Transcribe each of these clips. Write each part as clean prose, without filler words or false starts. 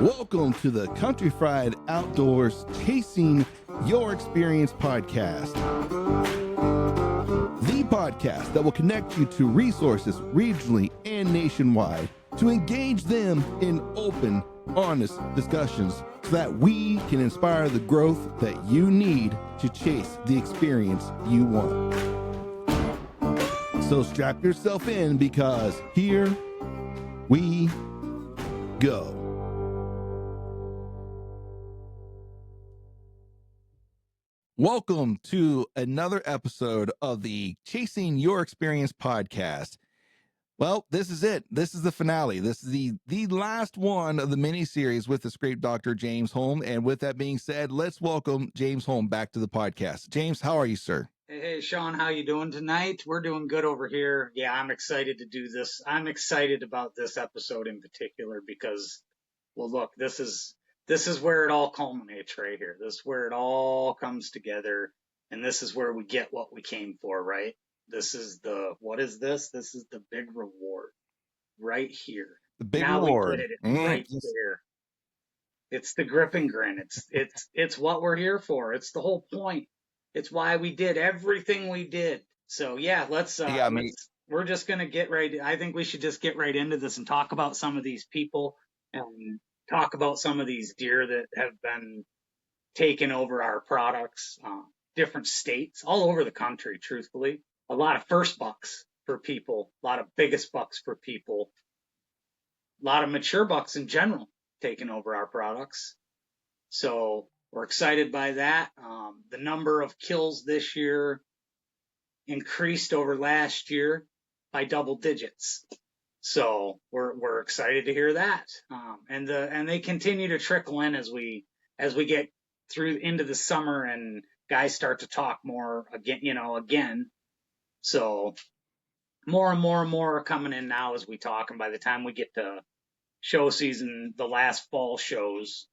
Welcome to the Country Fried Outdoors Chasing Your Experience podcast. The podcast that will connect you to resources regionally and nationwide to engage them in open, honest discussions so that we can inspire the growth that you need to chase the experience you want. So strap yourself in because here we go. Welcome to another episode of the Chasing Your Experience podcast. Well, this is it. This is the finale. This is the last one of the mini-series with the Scrape Dr. James Holm. And with that being said, let's welcome James Holm back to the podcast. James, how are you, sir? Hey, Sean, how you doing tonight? We're doing good over here. Yeah, I'm excited to do this. I'm excited about this episode in particular because, well, look, this is where it all culminates right here. This is where it all comes together, and this is where we get what we came for, right? What is this? This is the big reward right here. The big now reward. We get it right there. It's the grip and grin. It's what we're here for. It's the whole point. It's why we did everything we did. So yeah, we're just going to get right. I think we should just get right into this and talk about some of these people and talk about some of these deer that have been taking over our products, different states, all over the country, truthfully. A lot of first bucks for people, a lot of biggest bucks for people, a lot of mature bucks in general taking over our products. So we're excited by that. The number of kills this year increased over last year by double digits. So we're excited to hear that. And they continue to trickle in as we get through into the summer and guys start to talk more again. So more and more are coming in now as we talk. And by the time we get to show season, the last fall shows,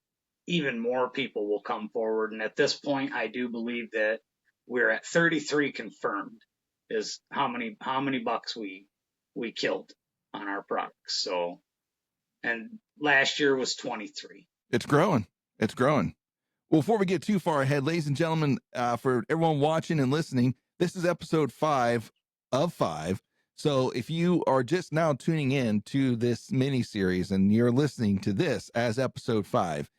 even more people will come forward. And at this point, I do believe that we're at 33 confirmed is how many bucks we killed on our products. So, and last year was 23. It's growing. It's growing. Well, before we get too far ahead, ladies and gentlemen, for everyone watching and listening, this is episode 5 of 5. So if you are just now tuning in to this mini series and you're listening to this as episode 5,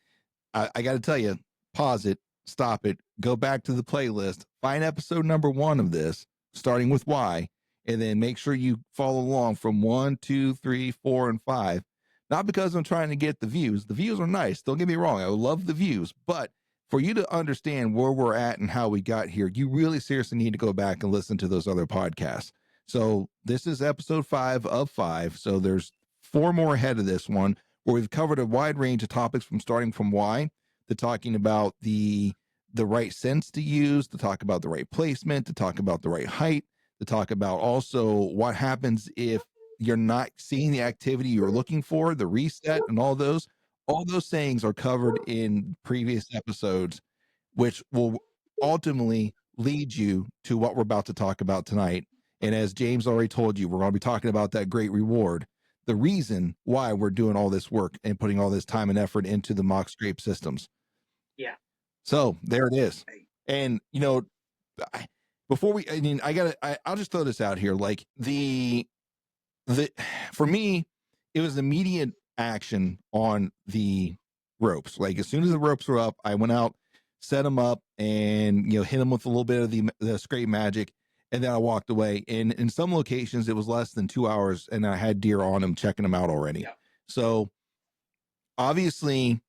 I got to tell you, pause it, stop it, go back to the playlist, find episode number 1 of this, starting with Y, and then make sure you follow along from 1, 2, 3, 4, and 5. Not because I'm trying to get the views. The views are nice. Don't get me wrong. I love the views. But for you to understand where we're at and how we got here, you really seriously need to go back and listen to those other podcasts. So this is episode 5 of 5. So there's 4 more ahead of this one, where we've covered a wide range of topics from starting from why to talking about the right scents to use, to talk about the right placement, to talk about the right height, to talk about also what happens if you're not seeing the activity you're looking for, the reset, and all those sayings are covered in previous episodes, which will ultimately lead you to what we're about to talk about tonight. And as James already told you, we're going to be talking about that great reward, the reason why we're doing all this work and putting all this time and effort into the mock scrape systems. Yeah. So there it is. And, before I'll just throw this out here. Like for me, it was immediate action on the ropes. Like as soon as the ropes were up, I went out, set them up, and, hit them with a little bit of the scrape magic. And then I walked away. And in some locations, it was less than 2 hours, and I had deer on them, checking them out already. Yeah. So obviously,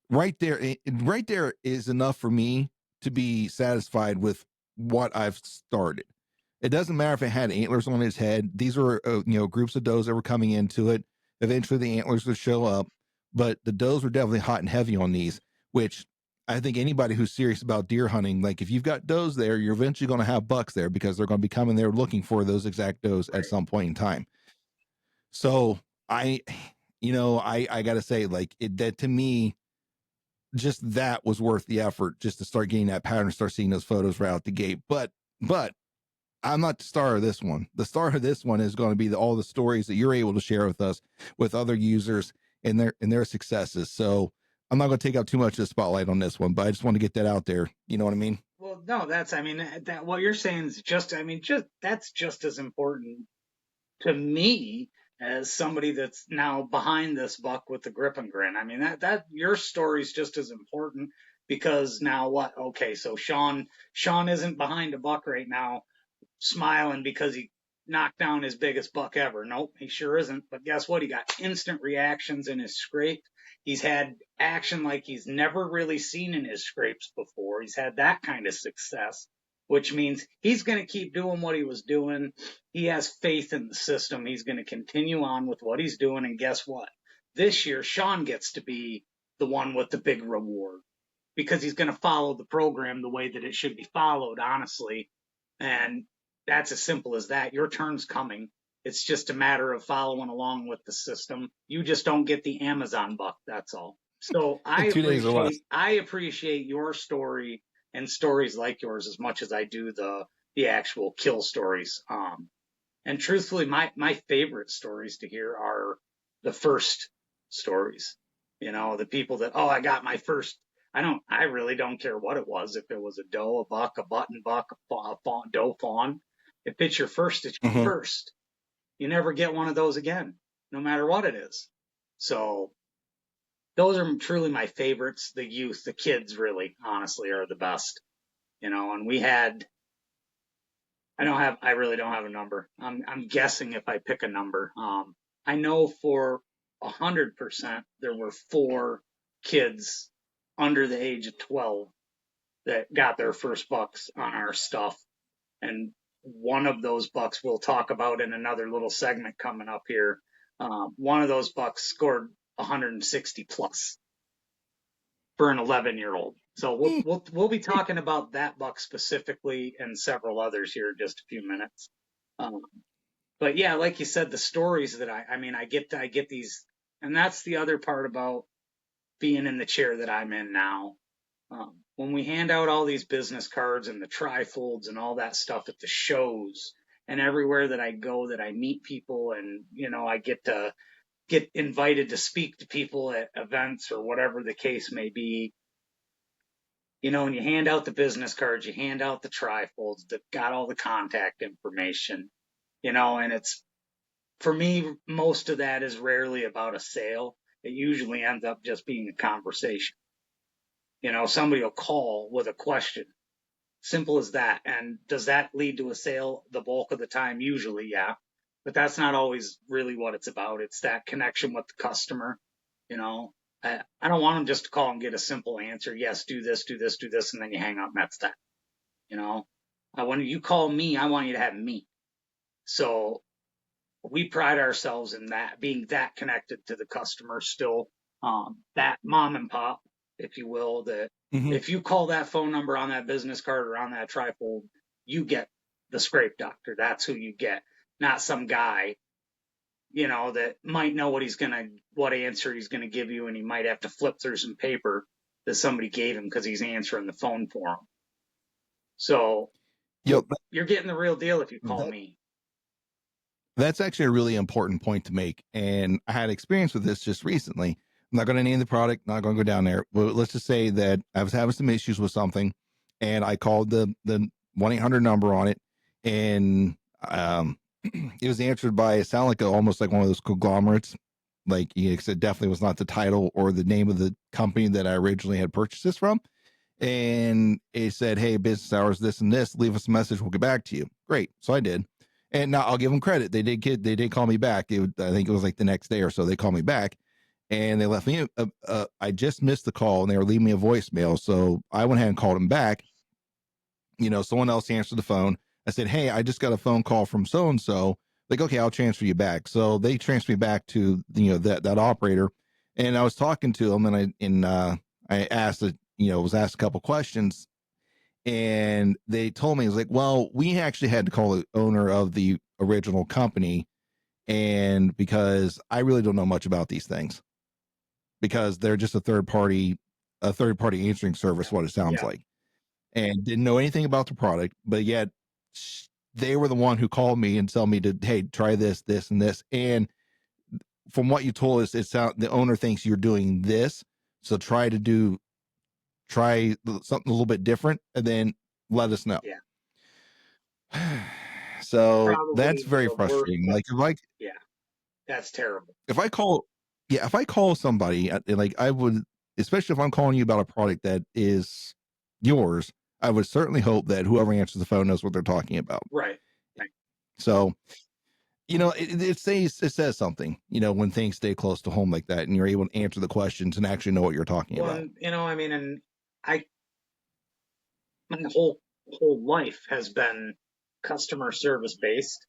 right there is enough for me to be satisfied with what I've started. It doesn't matter if it had antlers on its head. These were, groups of does that were coming into it. Eventually, the antlers would show up, but the does were definitely hot and heavy on these, which I think anybody who's serious about deer hunting, like if you've got does there, you're eventually going to have bucks there because they're going to be coming there looking for those exact does at some point in time. So I got to say, like that to me, just that was worth the effort just to start getting that pattern, start seeing those photos right out the gate. But I'm not the star of this one. The star of this one is going to be all the stories that you're able to share with us, with other users, and their successes. So I'm not going to take out too much of the spotlight on this one, but I just want to get that out there. You know what I mean? Well, no, I mean, that what you're saying is that's just as important to me as somebody that's now behind this buck with the grip and grin. I mean, that your story's just as important because now what? Okay, so Sean isn't behind a buck right now smiling because he knocked down his biggest buck ever. Nope, he sure isn't. But guess what? He got instant reactions in his scrape. He's had action like he's never really seen in his scrapes before. He's had that kind of success, which means he's going to keep doing what he was doing. He has faith in the system. He's going to continue on with what he's doing. And guess what? This year, Sean gets to be the one with the big reward because he's going to follow the program the way that it should be followed, honestly. And that's as simple as that. Your turn's coming. It's just a matter of following along with the system. You just don't get the Amazon buck. That's all. So In 2 days or less. I appreciate your story and stories like yours as much as I do the actual kill stories. And truthfully, my favorite stories to hear are the first stories. You know, the people that, oh, I got my first. I really don't care what it was. If it was a doe, a buck, a button buck, a fawn, doe fawn. If it's your first, it's your first. You never get one of those again, no matter what it is. So those are truly my favorites. The youth, the kids really, honestly, are the best. You know, and we had, I really don't have a number. I'm guessing if I pick a number. I know for 100% there were 4 kids under the age of 12 that got their first bucks on our stuff. And one of those bucks we'll talk about in another little segment coming up here. One of those bucks scored 160 plus for an 11-year-old. So we'll be talking about that buck specifically and several others here in just a few minutes. But yeah, like you said, the stories that I get these, and that's the other part about being in the chair that I'm in now. When we hand out all these business cards and the trifolds and all that stuff at the shows and everywhere that I go, that I meet people, and you know, I get invited to speak to people at events or whatever the case may be. You know, when you hand out the business cards, you hand out the trifolds that got all the contact information, you know, and it's, for me, most of that is rarely about a sale. It usually ends up just being a conversation. You know, somebody will call with a question. Simple as that. And does that lead to a sale the bulk of the time? Usually, yeah. But that's not always really what it's about. It's that connection with the customer. You know, I don't want them just to call and get a simple answer. Yes, do this, do this, do this, and then you hang up and that's that. You know, when you call me, I want you to have me. So we pride ourselves in that, being that connected to the customer still, that mom and pop, if you will, that if you call that phone number on that business card or on that trifold, you get the scrape doctor. That's who you get, not some guy, you know, that might know what answer he's going to give you, and he might have to flip through some paper that somebody gave him because he's answering the phone for him. So you're getting the real deal if you call me. That's actually a really important point to make. And I had experience with this just recently. I'm not going to name the product, not going to go down there. But let's just say that I was having some issues with something, and I called the 1-800 number on it, and it was answered by, it sounded like almost like one of those conglomerates. Like, it definitely was not the title or the name of the company that I originally had purchased this from. And it said, hey, business hours, this and this, leave us a message, we'll get back to you. Great. So I did. And now I'll give them credit. They did call me back. I think it was like the next day or so. They called me back, and they left me. I just missed the call, and they were leaving me a voicemail. So I went ahead and called them back. You know, someone else answered the phone. I said, "Hey, I just got a phone call from so and so." Like, okay, I'll transfer you back. So they transferred me back to that operator, and I was talking to them, and I asked was asked a couple questions. And they told me, it was like, well, we actually had to call the owner of the original company. And because I really don't know much about these things, because they're just a third party answering service, what it sounds like, and didn't know anything about the product, but yet they were the one who called me and told me to, hey, try this, this, and this. And from what you told us, the owner thinks you're doing this. So try something a little bit different, and then let us know. Yeah. So that's Probably very the worst. frustrating. Like Yeah, that's terrible. if I call somebody, like I would, especially if I'm calling you about a product that is yours, I would certainly hope that whoever answers the phone knows what they're talking about. Right. So, it says something, when things stay close to home like that and you're able to answer the questions and actually know what you're talking about. I mean, and my whole life has been customer service based.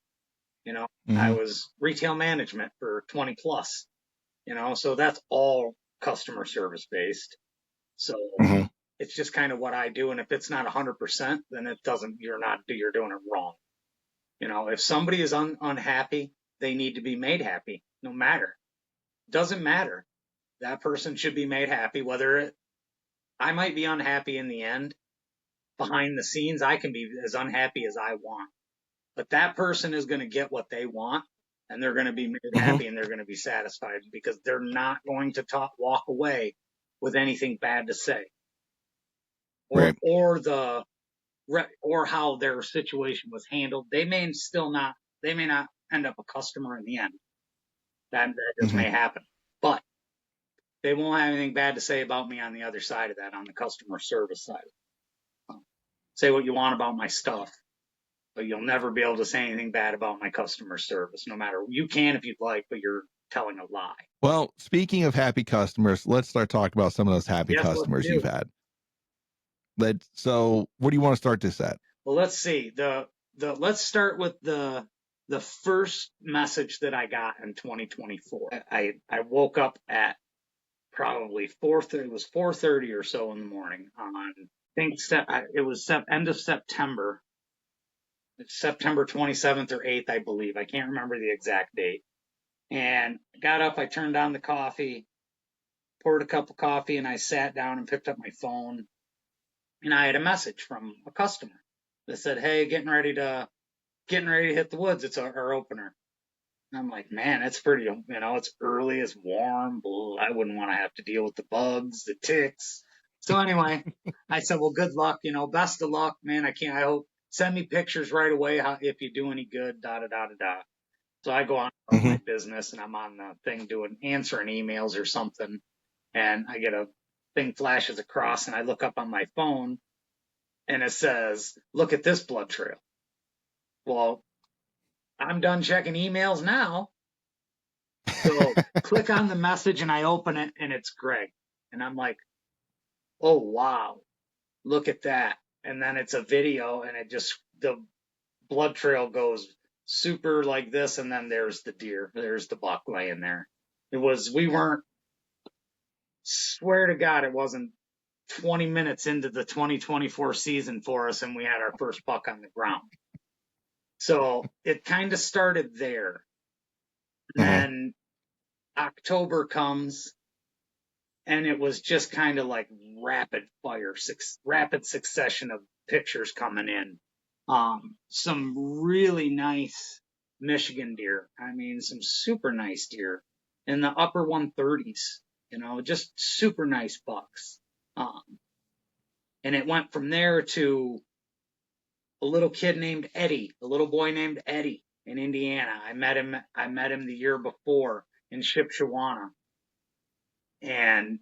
I was retail management for 20 plus, so that's all customer service based. So it's just kind of what I do. And if it's not 100%, then you're doing it wrong. If somebody is unhappy, they need to be made happy, no matter. Doesn't matter. That person should be made happy, I might be unhappy in the end. Behind the scenes, I can be as unhappy as I want. But that person is going to get what they want, and they're going to be made happy, and they're going to be satisfied, because they're not going to walk away with anything bad to say, or how their situation was handled. They may not end up a customer in the end. That just may happen, but they won't have anything bad to say about me on the other side of that, on the customer service side. Say what you want about my stuff, but you'll never be able to say anything bad about my customer service. No matter, you can if you'd like, but you're telling a lie. Well, speaking of happy customers, let's start talking about some of those happy customers you've had. So what do you want to start this at? Well, let's see. Let's start with the first message that I got in 2024. I woke up at probably 4:30. It was 4:30 or so in the morning on, I think it was end of September. It's September 27th or 8th, I believe. I can't remember the exact date. And I got up, I turned on the coffee, poured a cup of coffee, and I sat down and picked up my phone. And I had a message from a customer that said, "Hey, getting ready to hit the woods. It's our opener." And I'm like, man, it's pretty, it's early, it's warm. I wouldn't want to have to deal with the bugs, the ticks. So anyway, I said, well, good luck, best of luck, man. I hope, send me pictures right away if you do any good, da da da da da. So I go on about my business, and I'm on the thing answering emails or something, and I get a thing flashes across, and I look up on my phone, and it says, "Look at this blood trail." Well, I'm done checking emails now. So click on the message, and I open it, and it's Greg. And I'm like, oh, wow, look at that. And then it's a video, and the blood trail goes super like this, and then there's the deer. There's the buck laying there. Swear to God, it wasn't 20 minutes into the 2024 season for us, and we had our first buck on the ground. So it kind of started there. And then October comes, and it was just kind of like rapid succession of pictures coming in. Some really nice Michigan deer. I mean, some super nice deer in the upper 130s, just super nice bucks. And it went from there to a little boy named Eddie in Indiana. I met him the year before in Shipshawana, and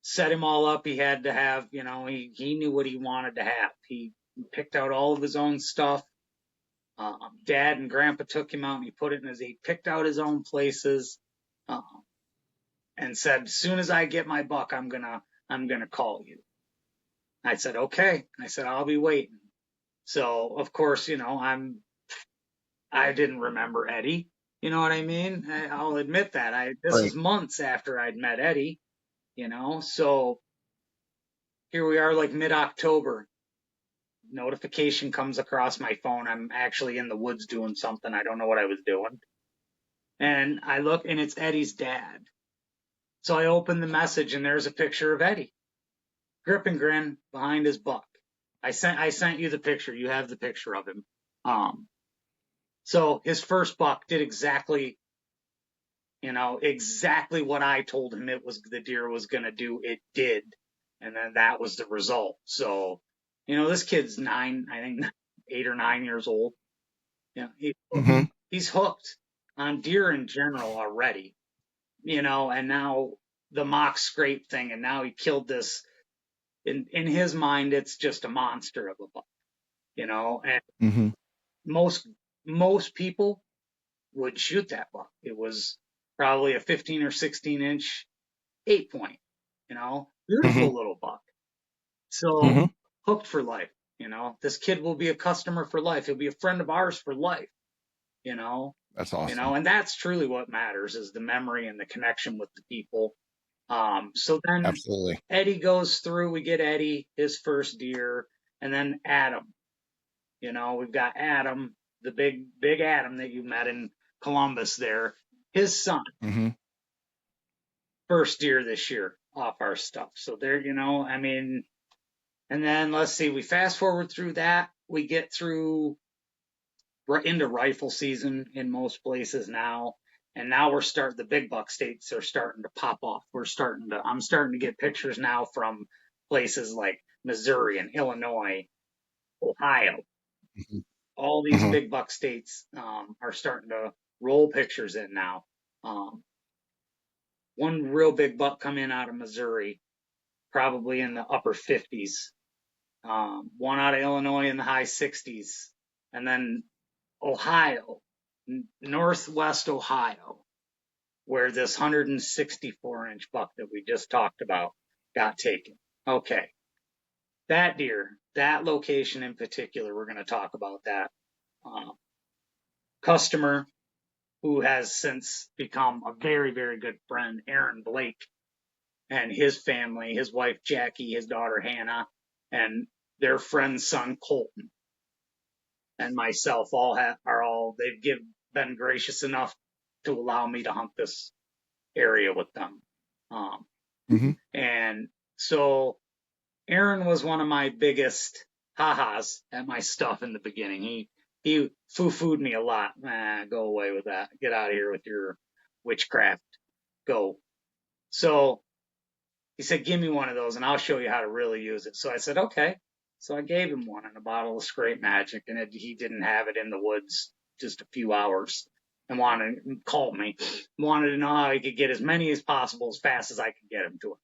set him all up. He had to have, he knew what he wanted to have. He picked out all of his own stuff. Dad and Grandpa took him out, and he picked out his own places, and said, "As soon as I get my buck, I'm gonna call you." I said, "Okay." I said, "I'll be waiting." So of course, I didn't remember Eddie. You know what I mean? I'll admit that. This is months after I'd met Eddie. So here we are, like mid-October. Notification comes across my phone. I'm actually in the woods doing something. I don't know what I was doing. And I look, and it's Eddie's dad. So I open the message, and there's a picture of Eddie. Grip and grin behind his buck. I sent you the picture. You have the picture of him. So his first buck did exactly exactly what I told him the deer was going to do. It did. And then that was the result. So, this kid's 9, I think 8 or 9 years old. Mm-hmm. He's hooked on deer in general already, and now the mock scrape thing. And now he killed this. In his mind, it's just a monster of a buck, and Mm-hmm. most people would shoot that buck. It was probably a 15 or 16-inch 8-point, beautiful Mm-hmm. little buck. So Mm-hmm. hooked for life. This kid will be a customer for life. He'll be a friend of ours for life. you know, That's awesome. and that's truly what matters is the memory and the connection with the people. So then Absolutely. Eddie goes through, we get Eddie, his first deer, and then Adam. We've got Adam, the big Adam that you met in Columbus there, his son, Mm-hmm. first deer this year off our stuff. So there, and then let's see, we fast forward through that, we get through into rifle season in most places now. And now the big buck states are starting to pop off. I'm starting to get pictures now from places like Missouri and Illinois, Ohio. Mm-hmm. All these Mm-hmm. big buck states are starting to roll pictures in now. One real big buck come in out of Missouri, probably in the upper 50s. One out of Illinois in the high 60s. And then Ohio, Northwest Ohio, where this 164-inch buck that we just talked about got taken. Okay. That deer, that location in particular, we're going to talk about that. Customer who has since become a very, very good friend, Aaron Blake, and his family, his wife Jackie, his daughter Hannah, and their friend's son Colton, and myself they've been gracious enough to allow me to hunt this area with them. Mm-hmm. And so Aaron was one of my biggest ha-has at my stuff in the beginning. He foo-fooed me a lot. Go away with that. Get out of here with your witchcraft. Go. So he said, give me one of those and I'll show you how to really use it. So I said, okay. So I gave him one in a bottle of Scrape Magic, and he didn't have it in the woods just a few hours, and called me, wanted to know how he could get as many as possible as fast as I could get him to him,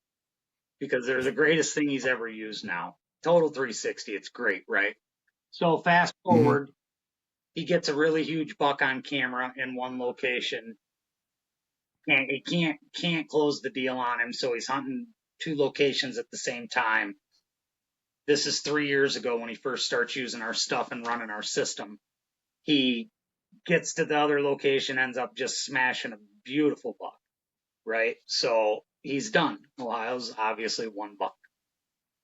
because they're the greatest thing he's ever used now. Total 360, it's great, right? So fast Mm-hmm. forward, he gets a really huge buck on camera in one location. He can't close the deal on him, so he's hunting 2 locations at the same time. This is 3 years ago when he first starts using our stuff and running our system. He gets to the other location, ends up just smashing a beautiful buck, right? So he's done. Ohio's obviously 1 buck.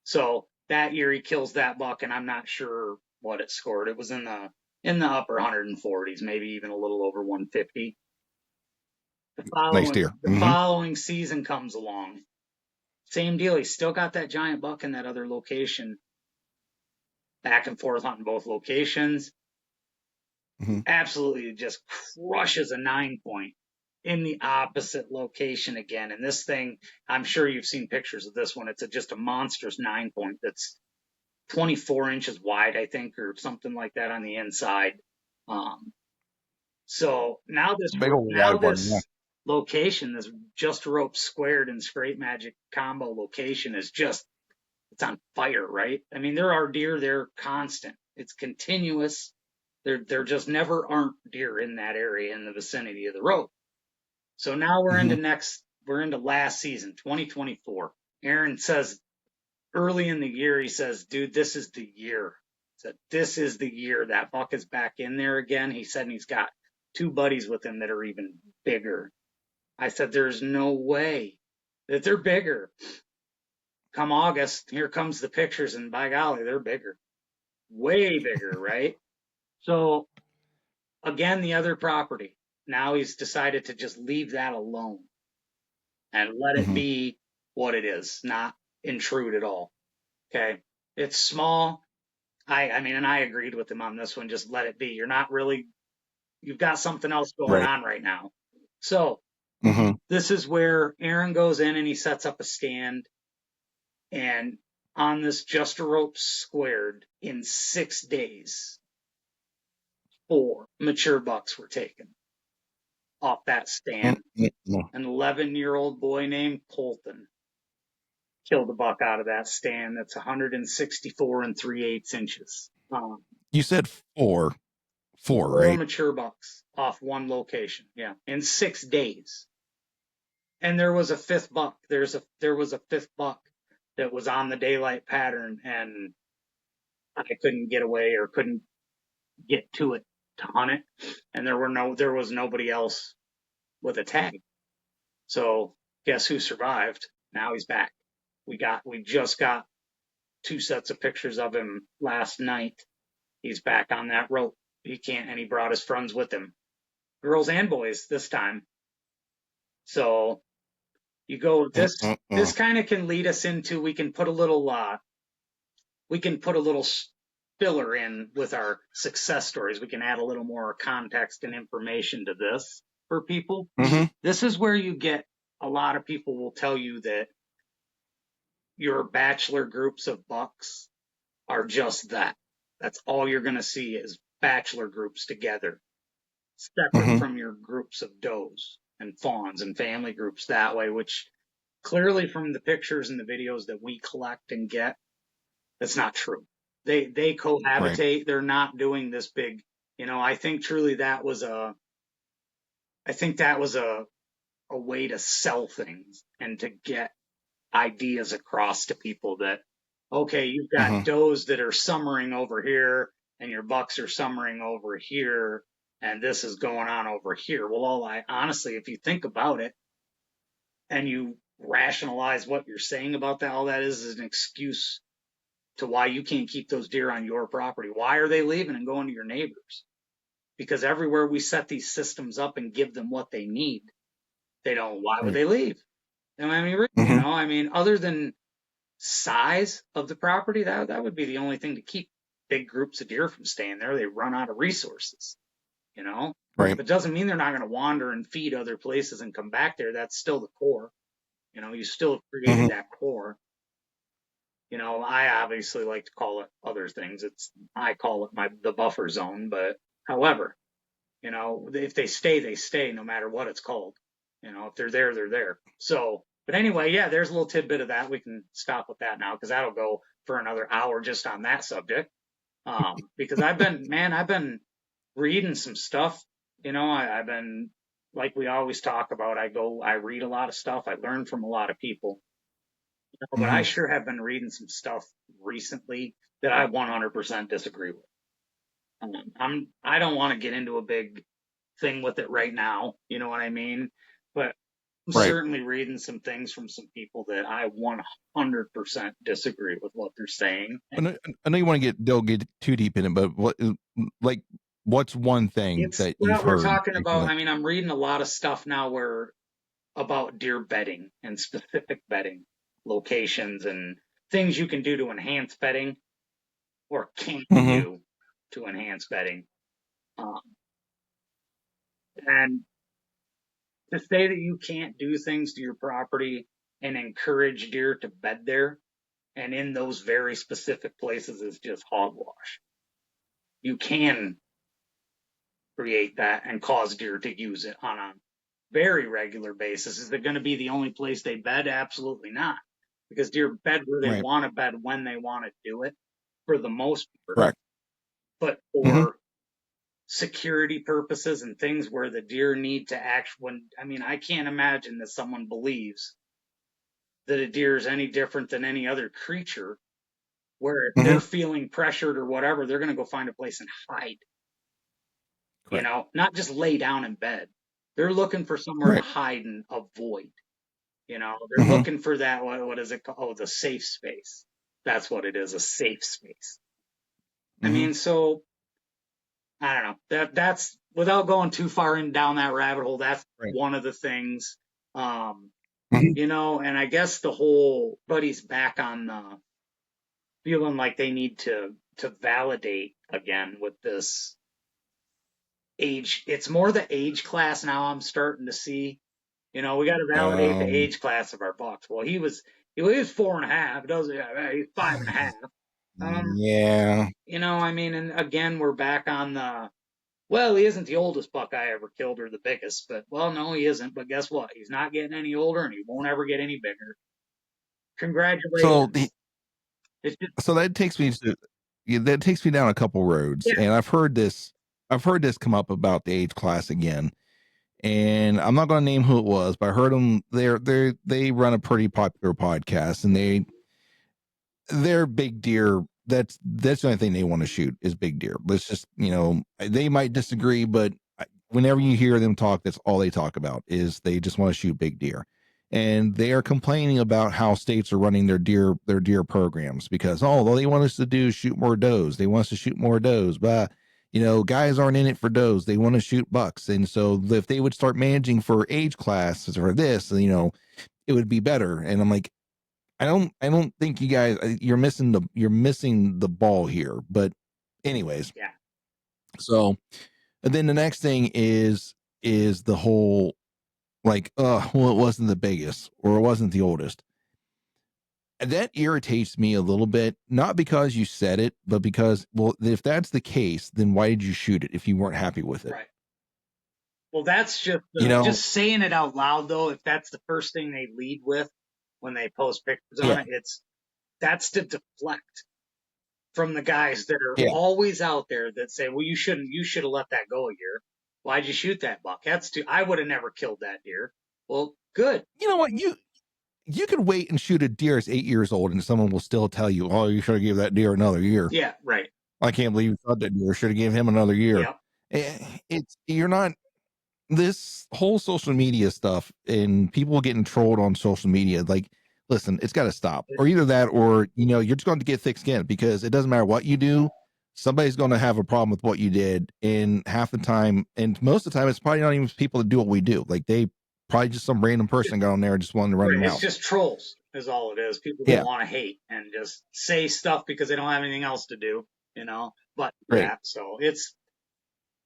So that year he kills that buck, and I'm not sure what it scored. It was in the upper 140s, maybe even a little over 150. Nice deer. The following season comes along. Same deal. He's still got that giant buck in that other location. Back and forth hunting both locations. Mm-hmm. Absolutely just crushes a 9-point in the opposite location again. And this thing, I'm sure you've seen pictures of this one. It's just a monstrous 9-point that's 24 inches wide, I think, or something like that on the inside. So now this location, this just rope squared and Scrape Magic combo location is it's on fire, right? I mean, there are deer there constant. It's continuous. There just never aren't deer in that area in the vicinity of the rope. So now we're into last season, 2024. Aaron says early in the year, he says, dude, this is the year. This is the year that buck is back in there again. He said, and he's got 2 buddies with him that are even bigger. I said, there's no way that they're bigger. Come August, here comes the pictures, and by golly, they're bigger. Way bigger, right? So, again, the other property. Now he's decided to just leave that alone and let it be what it is, not intrude at all. Okay? It's small. I mean, and I agreed with him on this one. Just let it be. You've got something else going on right now. So This is where Aaron goes in and he sets up a stand, and on this Just a Rope Squared in 6 days, 4 mature bucks were taken off that stand. An 11-year-old boy named Colton killed a buck out of that stand that's 164 and 3/8 inches. You said four, right? Mature bucks off one location, yeah, in 6 days. And there was a fifth buck. There was a fifth buck that was on the daylight pattern, and I couldn't get away or couldn't get to it to hunt it, and there was nobody else with a tag. So guess who survived? Now he's back. We just got 2 sets of pictures of him last night. He's back on that rope. He can't, and he brought his friends with him, girls and boys this time. So you go, this kind of can lead us into, we can put a little filler in with our success stories. We can add a little more context and information to this for people. This is where you get, a lot of people will tell you that your bachelor groups of bucks are just that. That's all you're going to see is bachelor groups together, separate from your groups of does and fawns and family groups that way, which clearly from the pictures and the videos that we collect and get, that's not true. They cohabitate. Right. They're not doing this big, I think truly that was a way to sell things and to get ideas across to people that, okay, you've got does that are summering over here and your bucks are summering over here, and this is going on over here. Well, honestly, if you think about it and you rationalize what you're saying about that, all that is an excuse to why you can't keep those deer on your property. Why are they leaving and going to your neighbors? Because everywhere we set these systems up and give them what they need, they don't. Why would they leave? I mean, other than size of the property, that would be the only thing to keep big groups of deer from staying there. They run out of resources, Right. But it doesn't mean they're not going to wander and feed other places and come back there. That's still the core. You still created that core. I obviously like to call it other things. I call it the buffer zone, but however, if they stay, they stay no matter what it's called. If they're there, they're there. So, but anyway, yeah, there's a little tidbit of that. We can stop with that now because that'll go for another hour just on that subject. Because I've been reading some stuff. I've been, like we always talk about, I read a lot of stuff. I learn from a lot of people. But I sure have been reading some stuff recently that I 100% disagree with. I don't want to get into a big thing with it right now. You know what I mean? But I'm certainly reading some things from some people that I 100% disagree with what they're saying. I know you don't get too deep in it, but what's one thing that you've heard? We're talking about, I'm reading a lot of stuff now about deer bedding and specific bedding locations and things you can do to enhance bedding or can't do to enhance bedding. And to say that you can't do things to your property and encourage deer to bed there and in those very specific places is just hogwash. You can create that and cause deer to use it on a very regular basis. Is it going to be the only place they bed? Absolutely not. Because deer bed where they want to bed when they want to do it for the most part. Correct. But for security purposes and things where the deer need to act I can't imagine that someone believes that a deer is any different than any other creature where if they're feeling pressured or whatever, they're going to go find a place and hide. Correct. Not just lay down in bed. They're looking for somewhere to hide and avoid. They're looking for that, what is it called? Oh, the safe space. That's what it is, a safe space. So I don't know. That's without going too far down that rabbit hole. That's one of the things, and I guess the whole buddy's back on feeling like they need to validate again with this age. It's more the age class now I'm starting to see You know, we got to validate the age class of our bucks. Well, he was 4.5. Doesn't he's 5.5. Yeah. You know, I mean, and again, we're back on the well, he isn't the oldest buck I ever killed or the biggest, but well, no, he isn't. But guess what? He's not getting any older, and he won't ever get any bigger. So the Congratulations. It's just so that takes me to that takes me down a couple roads, yeah, and I've heard this come up about the age class again, and I'm not going to name who it was, but I heard them. They run a pretty popular podcast, and they're big deer. That's the only thing they want to shoot is big deer. Let's just, they might disagree, but whenever you hear them talk, that's all they talk about is they just want to shoot big deer. And they are complaining about how states are running their deer programs because all they want us to do is shoot more does. They want us to shoot more does, but guys aren't in it for does. They want to shoot bucks. And so if they would start managing for age classes or this, it would be better. And I'm like, I don't think you guys you're missing the ball here. But anyways, yeah, so and then the next thing is the whole like, well, it wasn't the biggest or it wasn't the oldest. And that irritates me a little bit, not because you said it, but because, well, if that's the case, then why did you shoot it if you weren't happy with it? right. Well, that's You know? just saying it out loud though. If that's the first thing they lead with when they post pictures on Yeah. it, that's to deflect from the guys that are Yeah. always out there that say, "Well, you should have let that go a year. Why'd you shoot that buck? I would have never killed that deer." Well, good. You know what? You could wait and shoot a deer that's 8 years old, and someone will still tell you, "Oh, you should have gave that deer another year." Yeah, right. I can't believe you shot that deer. Should have gave him another year. Yeah, It's you're not this whole social media stuff and people getting trolled on social media. Like, listen, it's got to stop. Or either that, or you're just going to get thick skin because it doesn't matter what you do. Somebody's going to have a problem with what you did, and half the time, and most of the time, it's probably not even people that do what we do. Like they probably just some random person got on there and just wanted to run right. their It's mouth. just trolls is all it is. People that Yeah, want to hate and just say stuff because they don't have anything else to do, But right. yeah, so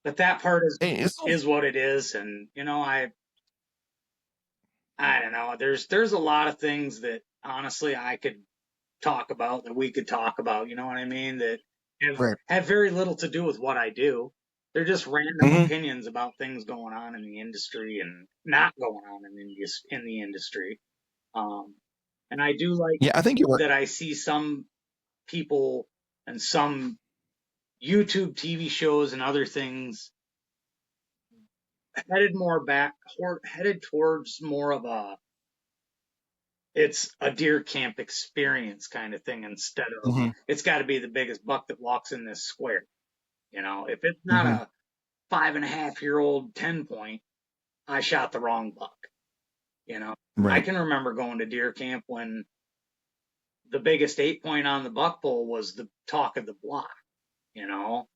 but that part Hey, is what it is, and I don't know. There's a lot of things that honestly I could talk about that we could talk about. You know what I mean? That right. have very little to do with what I do. They're just random Mhm. opinions about things going on in the industry and not going on in the industry. Um, and I do like Yeah, I think you're right. that I see some people and some YouTube TV shows and other things headed towards more of it's a deer camp experience kind of thing instead of Hmm. it's got to be the biggest buck that walks in this square. If it's not Hmm. a 5.5-year-old 10 point, I shot the wrong buck. I Right. can remember going to deer camp when the biggest 8 point on the buck pole was the talk of the block. You know,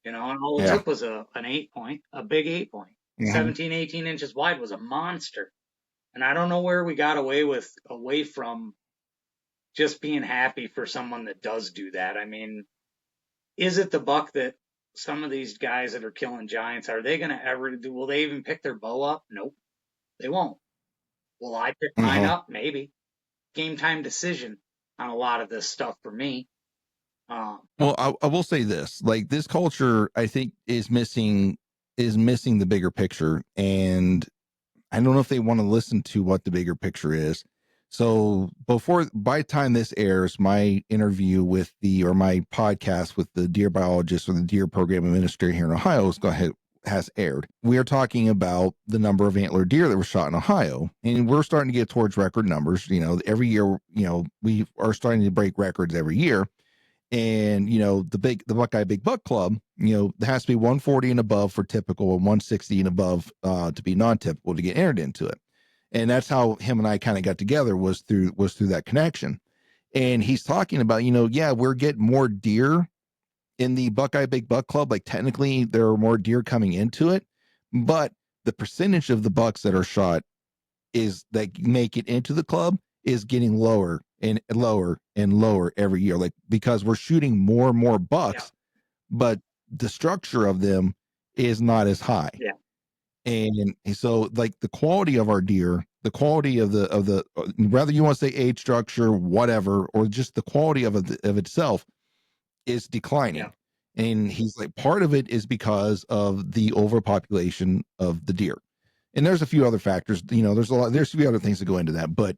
and all it Yeah. took was an 8 point, a big 8 point, Hmm. 17, 18 inches wide was a monster. And I don't know where we got away from just being happy for someone that does do that. I mean, is it the buck that some of these guys that are killing giants, are they going to ever do? Will they even pick their bow up? Nope, they won't. Will I pick mine Hmm. up? Maybe. Game time decision on a lot of this stuff for me. Well, I will say this: like this culture, I think is missing the bigger picture, and I don't know if they want to listen to what the bigger picture is. So by the time this airs, my interview or my podcast with the deer biologist or the deer program administrator here in Ohio has aired. We are talking about the number of antler deer that were shot in Ohio, and we're starting to get towards record numbers. Every year, we are starting to break records every year. And the Buckeye Big Buck Club, there has to be 140 and above for typical and 160 and above to be non-typical to get entered into it. And that's how him and I kind of got together was through that connection. And he's talking about, yeah, we're getting more deer in the Buckeye Big Buck Club. Like technically there are more deer coming into it, but the percentage of the bucks that are shot is that make it into the club is getting lower and lower and lower every year. Like because we're shooting more and more yeah, bucks, but the structure of them is not as high. yeah. And so like the quality of our deer, the quality of the whether you want to say age structure, whatever, or just the quality of itself is declining. Yeah. And he's like, part of it is because of the overpopulation of the deer. And there's a few other factors, there's a few other things that go into that.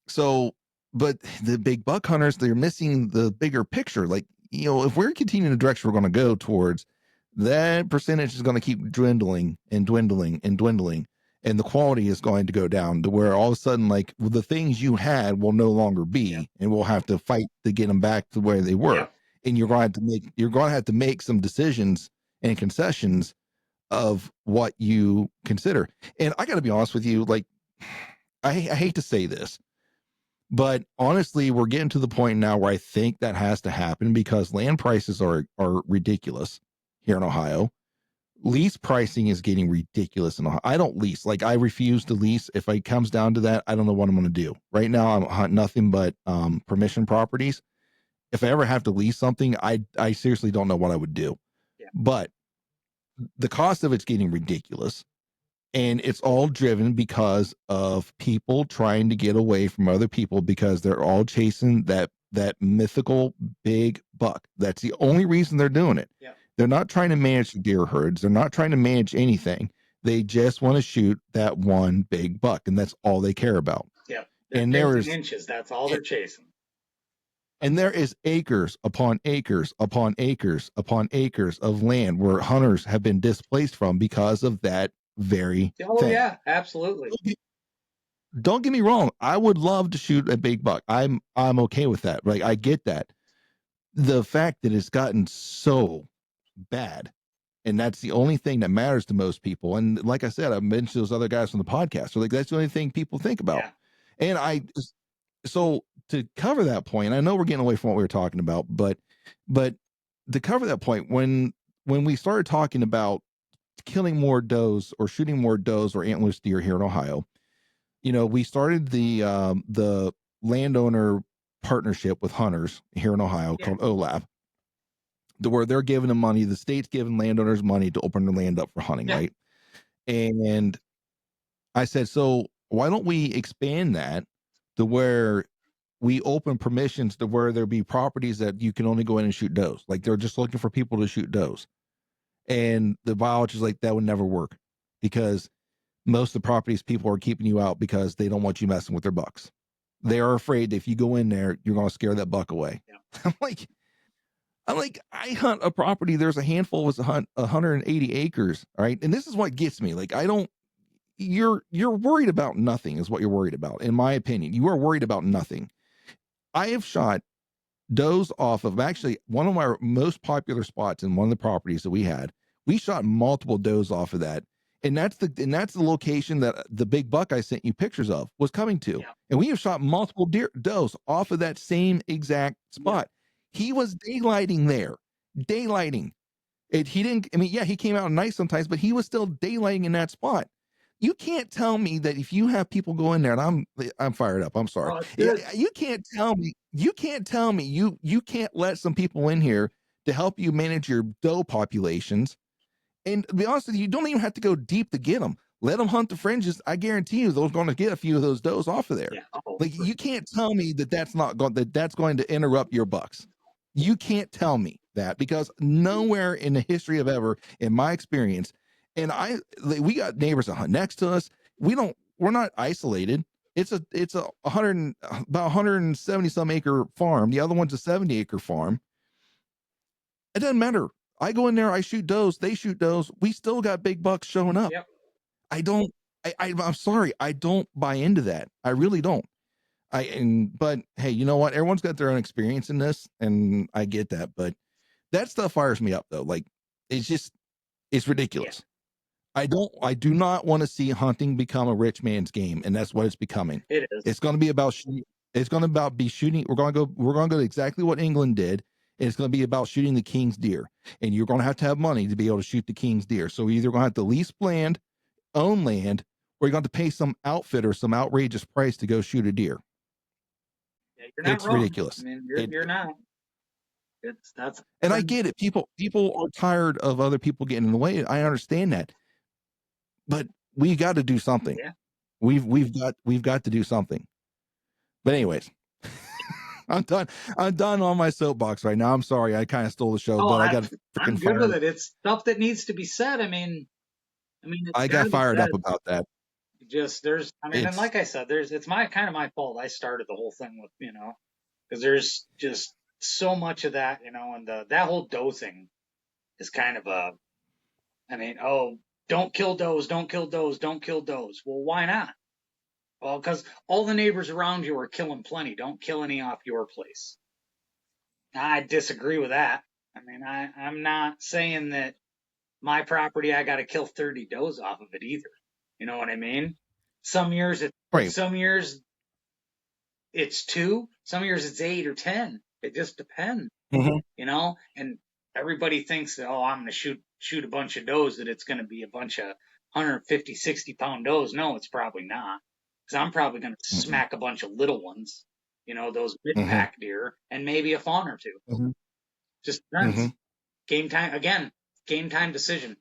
So, but the big buck hunters, they're missing the bigger picture. Like, if we're continuing the direction we're going to go towards, that percentage is going to keep dwindling and dwindling and dwindling. And the quality is going to go down to where all of a sudden, like the things you had will no longer be, Yeah. and we'll have to fight to get them back to where they were. Yeah. And you're going to have to make some decisions and concessions of what you consider. And I got to be honest with you, like, I hate to say this, but honestly, we're getting to the point now where I think that has to happen because land prices are ridiculous here in Ohio. Lease pricing is getting ridiculous in Ohio. I don't lease. Like, I refuse to lease. If it comes down to that, I don't know what I'm going to do. Right now, I'm hunting nothing but permission properties. If I ever have to lease something, I seriously don't know what I would do. Yeah. But the cost of it's getting ridiculous. And it's all driven because of people trying to get away from other people because they're all chasing that mythical big buck. That's the only reason they're doing it. Yeah. They're not trying to manage the deer herds. They're not trying to manage anything. They just want to shoot that one big buck, and that's all they care about. Yeah. They're And chasing inches. That's all they're chasing. And there is acres upon acres upon acres upon acres of land where hunters have been displaced from because of that very thing. Yeah, absolutely. Don't get me wrong. I would love to shoot a big buck. I'm okay with that. Like, I get that. The fact that it's gotten so bad, and that's the only thing that matters to most people. And like I said, I've mentioned those other guys on the podcast. So like, that's the only thing people think about. Yeah. And so to cover that point, I know we're getting away from what we were talking about, but to cover that point, when we started talking about killing more does or shooting more does or antlerless deer here in Ohio, we started the landowner partnership with hunters here in Ohio called OLAV, where they're giving them money. The state's giving landowners money to open their land up for hunting, right? And I said, so why don't we expand that to where we open permissions to where there be properties that you can only go in and shoot does. Like, they're just looking for people to shoot does. And the biologist is like, that would never work because most of the properties people are keeping you out because they don't want you messing with their bucks. They are afraid that if you go in there, you're going to scare that buck away. Yeah. I'm like, I hunt a property. There's a handful was 180 acres. All right. And this is what gets me. Like, you're worried about nothing is what you're worried about. In my opinion, you are worried about nothing. I have shot does off of actually one of our most popular spots in one of the properties that we had. We shot multiple does off of that. And that's the location that the big buck I sent you pictures of was coming to. Yeah. And we have shot multiple does off of that same exact spot. Yeah. He was daylighting there. Daylighting. He didn't, I mean, yeah, he came out at night sometimes, but he was still daylighting in that spot. You can't tell me that if you have people go in there, and I'm fired up. I'm sorry. You can't tell me you can't let some people in here to help you manage your doe populations. And to be honest with you, you don't even have to go deep to get them. Let them hunt the fringes. I guarantee you, they're going to get a few of those does off of there. Yeah. Like, you can't tell me that's going to interrupt your bucks. You can't tell me that, because nowhere in the history of ever, in my experience, and we got neighbors that hunt next to us. We're not isolated. It's a 170 some acre farm. The other one's a 70 acre farm. It doesn't matter. I go in there, I shoot does, they shoot does. We still got big bucks showing up. Yep. I'm sorry. I don't buy into that. I really don't. But hey, you know what? Everyone's got their own experience in this, and I get that. But that stuff fires me up, though. Like, it's ridiculous. Yeah. I do not want to see hunting become a rich man's game, and that's what it's becoming. It is. It's going to be about shooting. It's going to be shooting. We're going to go exactly what England did. And it's going to be about shooting the king's deer. And you're going to have money to be able to shoot the king's deer. So you're either going to have to lease land, own land, or you're going to pay some outfitter some outrageous price to go shoot a deer. Yeah, you're not wrong. Ridiculous. I mean, you're not. And I get it. People are tired of other people getting in the way. I understand that. but we got to do something. Yeah. We've got to do something. But anyways, I'm done on my soapbox right now. I'm sorry, I kind of stole the show, Oh, but I got I'm freaking good with fired. it. It's stuff that needs to be said. It's I got got to be fired said. up about that. And It's like I said, it's kind of my fault. I started the whole thing with, because there's just so much of that, and that whole doe thing is kind of oh, don't kill does, don't kill does, don't kill does. Well, why not? Well, because all the neighbors around you are killing plenty. Don't kill any off your place. I disagree with that. I'm not saying that my property, I got to kill 30 does off of it either. You know what I mean? Some years right. some years it's 2, some years it's 8 or 10. It just depends, and everybody thinks that, oh, I'm going to shoot a bunch of does, that it's going to be a bunch of 150, 60 pound does. No, it's probably not. Because I'm probably going to smack a bunch of little ones, those mid pack deer, and maybe a fawn or two. Just depends. Game time, again, game time decision.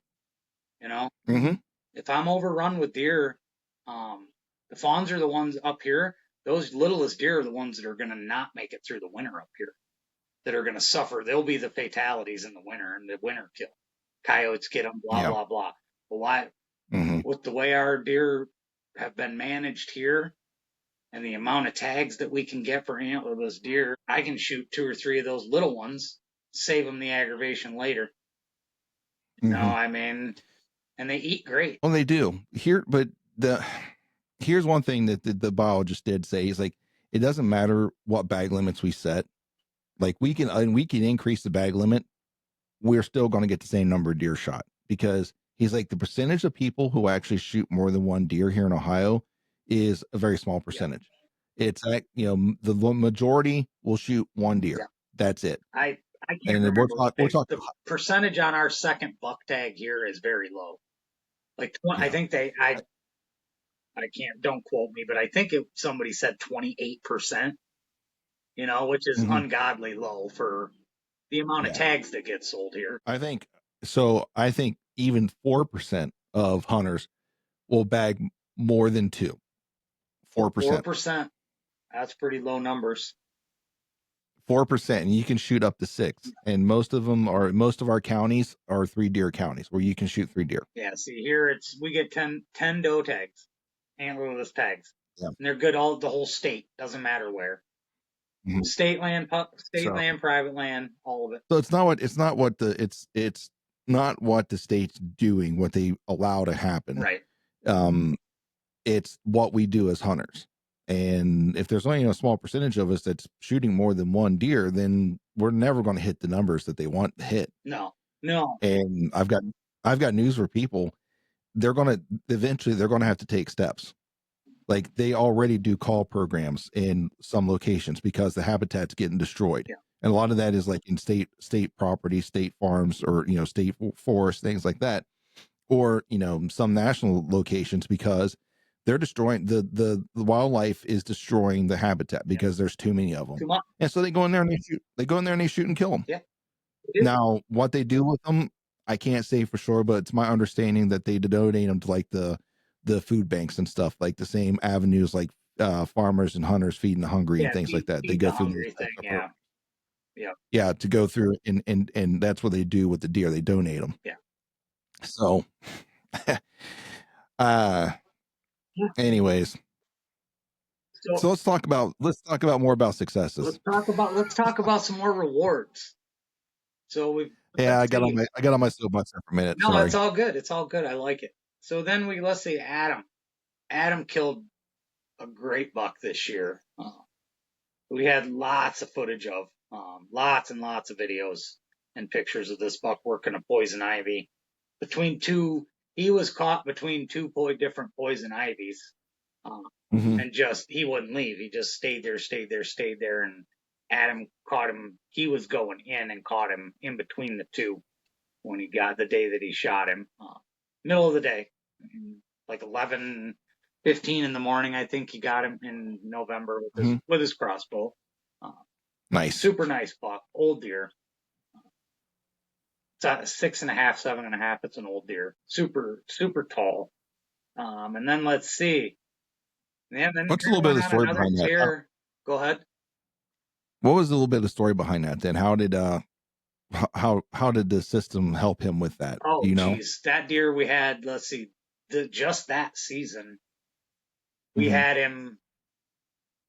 If I'm overrun with deer, the fawns are the ones up here. Those littlest deer are the ones that are going to not make it through the winter up here, that are going to suffer. They'll be the fatalities in the winter, and the winter kill. Coyotes get them, blah, blah, blah. But why? With the way our deer have been managed here, and the amount of tags that we can get for antlerless deer, I can shoot 2 or 3 of those little ones, save them the aggravation later. And they eat great. Well, they do here, but here's one thing that the biologist did say. He's like, it doesn't matter what bag limits we set. Like we can increase the bag limit. We're still going to get the same number of deer shot, because he's like, the percentage of people who actually shoot more than one deer here in Ohio is a very small percentage. Yep. It's like, the majority will shoot one deer. Yep. That's it. I can't remember. We're talking. The percentage on our second buck tag here is very low. Like, I think I can't, don't quote me, but I think somebody said 28%, which is ungodly low for the amount of tags that get sold here. I think even 4% of hunters will bag more than 2. 4%. 4%. That's pretty low numbers. 4%, and you can shoot up to 6. And most of our counties are 3 deer counties where you can shoot 3 deer. Yeah, see here we get 10 doe tags, antlerless tags. Yeah. And they're good the whole state, doesn't matter where. State land, land, private land, all of it. So it's not what the state's doing, what they allow to happen. Right. It's what we do as hunters. And if there's only a small percentage of us that's shooting more than one deer, then we're never going to hit the numbers that they want to hit. No. And I've got news for people. Eventually they're going to have to take steps. Like, they already do call programs in some locations because the habitat's getting destroyed. Yeah. And a lot of that is like in state property, state farms, or, state forests, things like that. Or, some national locations, because they're destroying the wildlife is destroying the habitat because there's too many of them. Too much. And so they go in there and they shoot and kill them. Yeah. Now, what they do with them, I can't say for sure, but it's my understanding that they donate them to like the food banks and stuff, like the same avenues, like farmers and hunters feeding the hungry and things like that. They go through things. Yeah, to go through and that's what they do with the deer. They donate them. Yeah. So, anyways, so let's talk about more about successes. Let's talk about some more rewards. So I got on my soapbox for a minute. No, sorry. It's all good. It's all good. I like it. So then let's say Adam killed a great buck this year. We had lots of footage of, lots and lots of videos and pictures of this buck working a poison ivy. He was caught between 2 different poison ivies. And he wouldn't leave. He just stayed there. And Adam caught him. He was going in and caught him in between the 2 when he got the day that he shot him. Middle of the day, like 11:15 in the morning. I think he got him in November with his crossbow. Nice, super nice buck, old deer. It's 6.5, 7.5. It's an old deer, super, super tall. And then let's see. Yeah, then What's a Aaron little bit of went the on story another behind that? tear. Go ahead. What was a little bit of the story behind that? Then how did how did the system help him with that? Do Oh, you know? geez, that deer we had. Let's see, just that season we Mm-hmm. had him.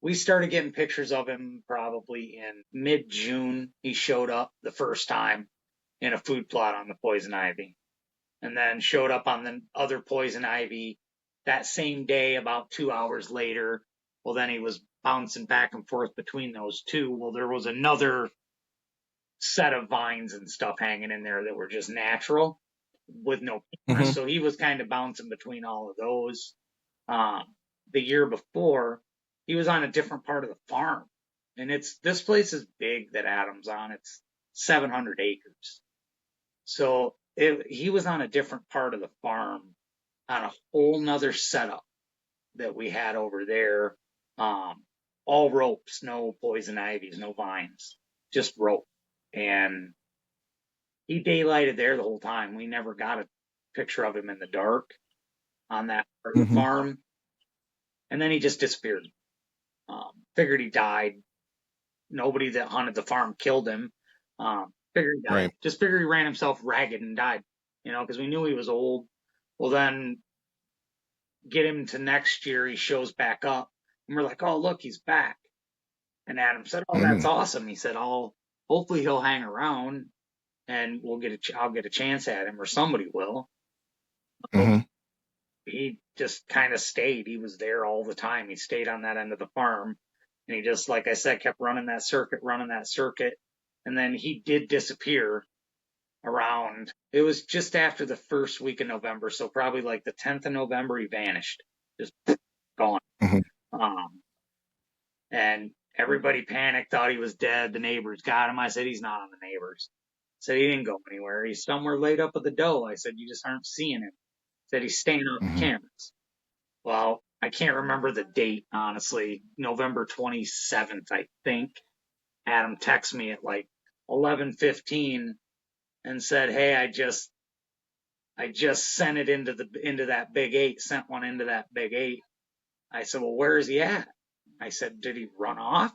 We started getting pictures of him probably in mid-June. He showed up the first time in a food plot on the poison ivy, and then showed up on the other poison ivy that same day about 2 hours later. Well, then he was bouncing back and forth between those two. Well, there was another set of vines and stuff hanging in there that were just natural with no camera. Mm-hmm. So he was kind of bouncing between all of those. Um, the year before, he was on a different part of the farm. And this place is big that Adam's on. It's 700 acres. So he was on a different part of the farm on a whole nother setup that we had over there. All ropes, no poison ivies, no vines, just rope. And he daylighted there the whole time. We never got a picture of him in the dark on that part of the Mm-hmm. farm. And then he just disappeared. Figured he died. Nobody that hunted the farm killed him. Figured he died. Right. Just figured he ran himself ragged and died, because we knew he was old. Well, then get him to next year, he shows back up. And we're like, oh, look, he's back. And Adam said, oh, that's Mm-hmm. awesome. He said, hopefully he'll hang around and I'll get a chance at him, or somebody will. Mm-hmm. He just kind of stayed. He was there all the time. He stayed on that end of the farm. And he just, like I said, kept running that circuit. And then he did disappear around, it was just after the first week of November. So probably like the 10th of November, he vanished, just gone. Mm-hmm. And everybody panicked, thought he was dead. The neighbors got him. I said, he's not on the neighbors. I said, he didn't go anywhere. He's somewhere laid up with the doe. I said, you just aren't seeing him. I said, he's staying off the Mm-hmm. cameras. Well, I can't remember the date, honestly. November 27th, I think. Adam texted me at like 11:15 and said, "Hey, I just sent it into that big eight. Sent one into that big eight." I said, "Well, where is he at?" I said, "Did he run off?"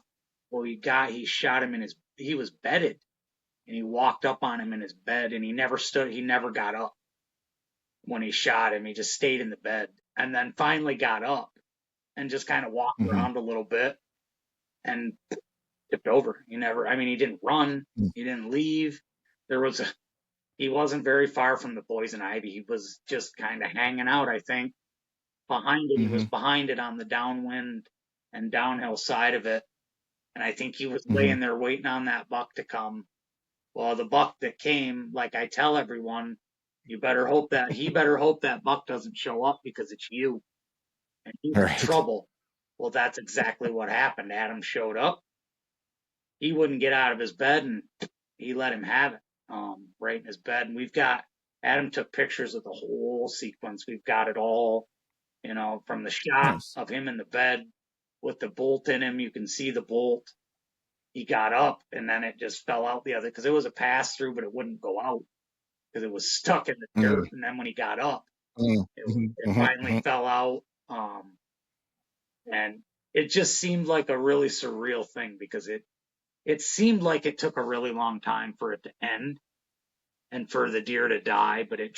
Well, he shot him he was bedded, and he walked up on him in his bed, and he never got up when he shot him. He just stayed in the bed, and then finally got up and just kind of walked Mm-hmm. around a little bit and tipped over. He didn't run. He didn't leave. He wasn't very far from the poison ivy. He was just kind of hanging out, I think. Behind it, he was Mm-hmm. behind it on the downwind and downhill side of it. And I think he was Mm-hmm. laying there waiting on that buck to come. Well, the buck that came, like I tell everyone, he better hope that buck doesn't show up, because it's you and he's in Right. trouble. Well, that's exactly what happened. Adam showed up. He wouldn't get out of his bed, and he let him have it, right in his bed. And Adam took pictures of the whole sequence. We've got it all, from the shot Nice. of him in the bed with the bolt in him. You can see the bolt. He got up, and then it just fell out the other, because it was a pass through, but it wouldn't go out because it was stuck in the dirt. Mm-hmm. And then when he got up, it Mm-hmm. finally fell out. And it just seemed like a really surreal thing, because it seemed like it took a really long time for it to end and for the deer to die, but it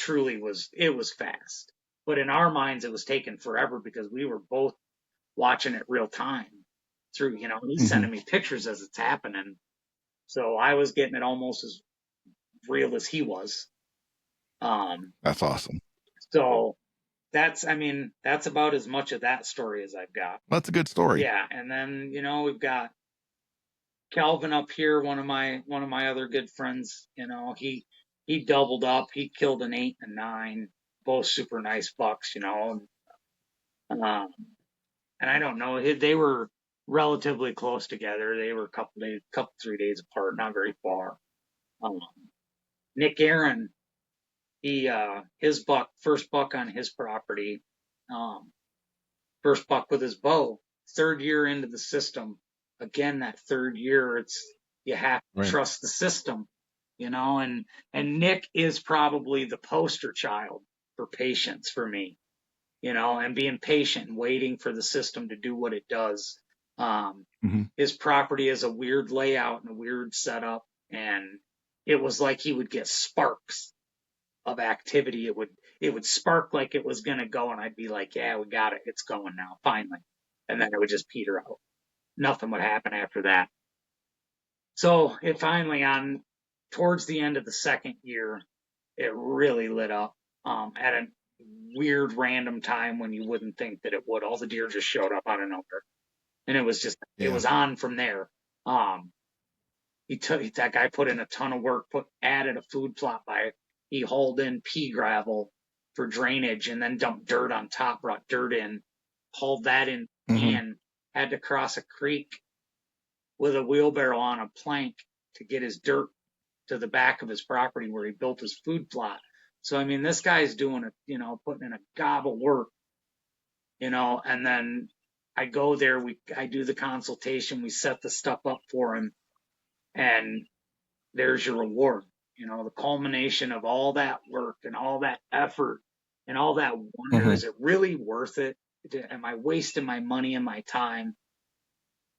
was fast. But in our minds, it was taking forever, because we were both watching it real time through, he's Mm-hmm. sending me pictures as it's happening. So I was getting it almost as real as he was. That's awesome. So that's about as much of that story as I've got. That's a good story. Yeah. And then, we've got Calvin up here, one of my other good friends. He doubled up. He killed an 8 and a 9, both super nice bucks. And I don't know, they were relatively close together. They were a couple 3 days apart, not very far. Nick Aaron, his first buck on his property, first buck with his bow, 3rd year into the system. Again, that 3rd year, you have to trust the system, and Nick is probably the poster child for patience for me. and being patient and waiting for the system to do what it does. Mm-hmm. His property is a weird layout and a weird setup, and it was like he would get sparks of activity. It would spark like it was gonna go, and I'd be like, "Yeah, we got it. It's going now, finally." And then it would just peter out. Nothing would happen after that. So it finally, on towards the end of the second year, it really lit up. At a weird random time when you wouldn't think that it would. All the deer just showed up out of nowhere, and it was on from there. That guy put in a ton of work, added a food plot by it. He hauled in pea gravel for drainage and then dumped dirt on top, brought dirt in, hauled that in, and had to cross a creek with a wheelbarrow on a plank to get his dirt to the back of his property where he built his food plot. So, I mean, this guy's doing putting in a gob of work, and then I go there, I do the consultation, we set the stuff up for him, and there's your reward. The culmination of all that work and all that effort and all that wonder. Is it really worth it? Am I wasting my money and my time?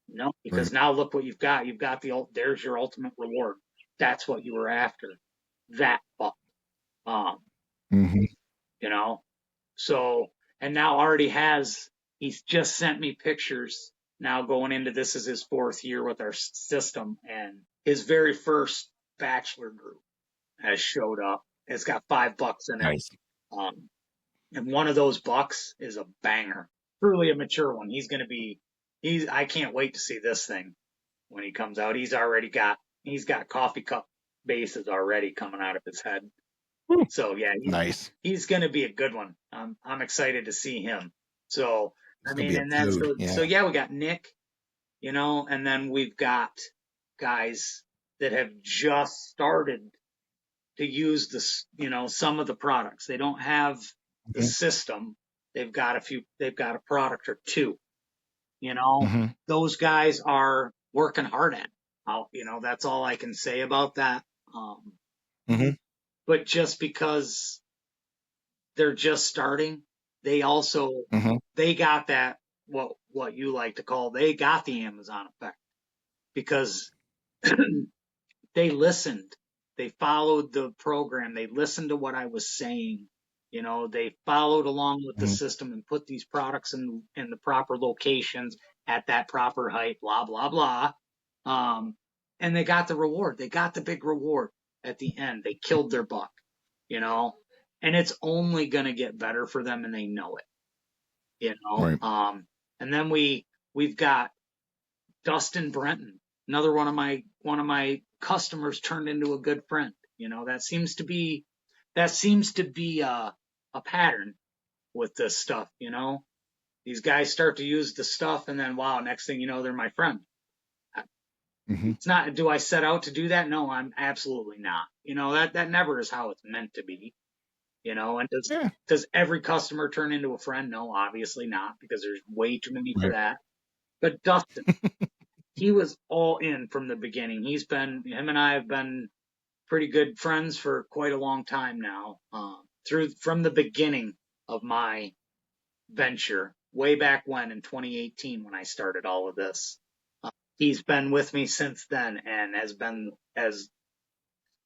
No, because now look what you've got. You've got there's your ultimate reward. That's what you were after. That buck. So, and now already he's just sent me pictures now going into, this is his 4th year with our system, and his very first bachelor group has showed up. It's got 5 bucks in it. Nice. And one of those bucks is a banger, truly a mature one. I can't wait to see this thing when he comes out. He's got coffee cup bases already coming out of his head. So yeah, he's going to be a good one. I'm excited to see him. So, I mean, and that's, so yeah, we got Nick, and then we've got guys that have just started to use some of the products. They don't have the system. They've got a product or two, those guys are working hard at it. That's all I can say about that. But just because they're just starting, they also, they got that, what you like to call, they got the Amazon effect, because they listened, they followed the program, they listened to what I was saying, they followed along with the system and put these products in the proper locations at that proper height, blah, blah, blah. And they got the reward. They got the big reward at the end. They killed their buck, and it's only going to get better for them, and they know it, Right. And then we've got Dustin Brenton, another one of my customers turned into a good friend. That seems to be a pattern with this stuff. These guys start to use the stuff, and then wow, next thing you know, they're my friend. It's not, do I set out to do that? No, I'm absolutely not. That never is how it's meant to be. And does every customer turn into a friend? No, obviously not, because there's way too many for that. But Dustin, he was all in from the beginning. Him and I have been pretty good friends for quite a long time now. From the beginning of my venture, way back when in 2018, when I started all of this. He's been with me since then and has been as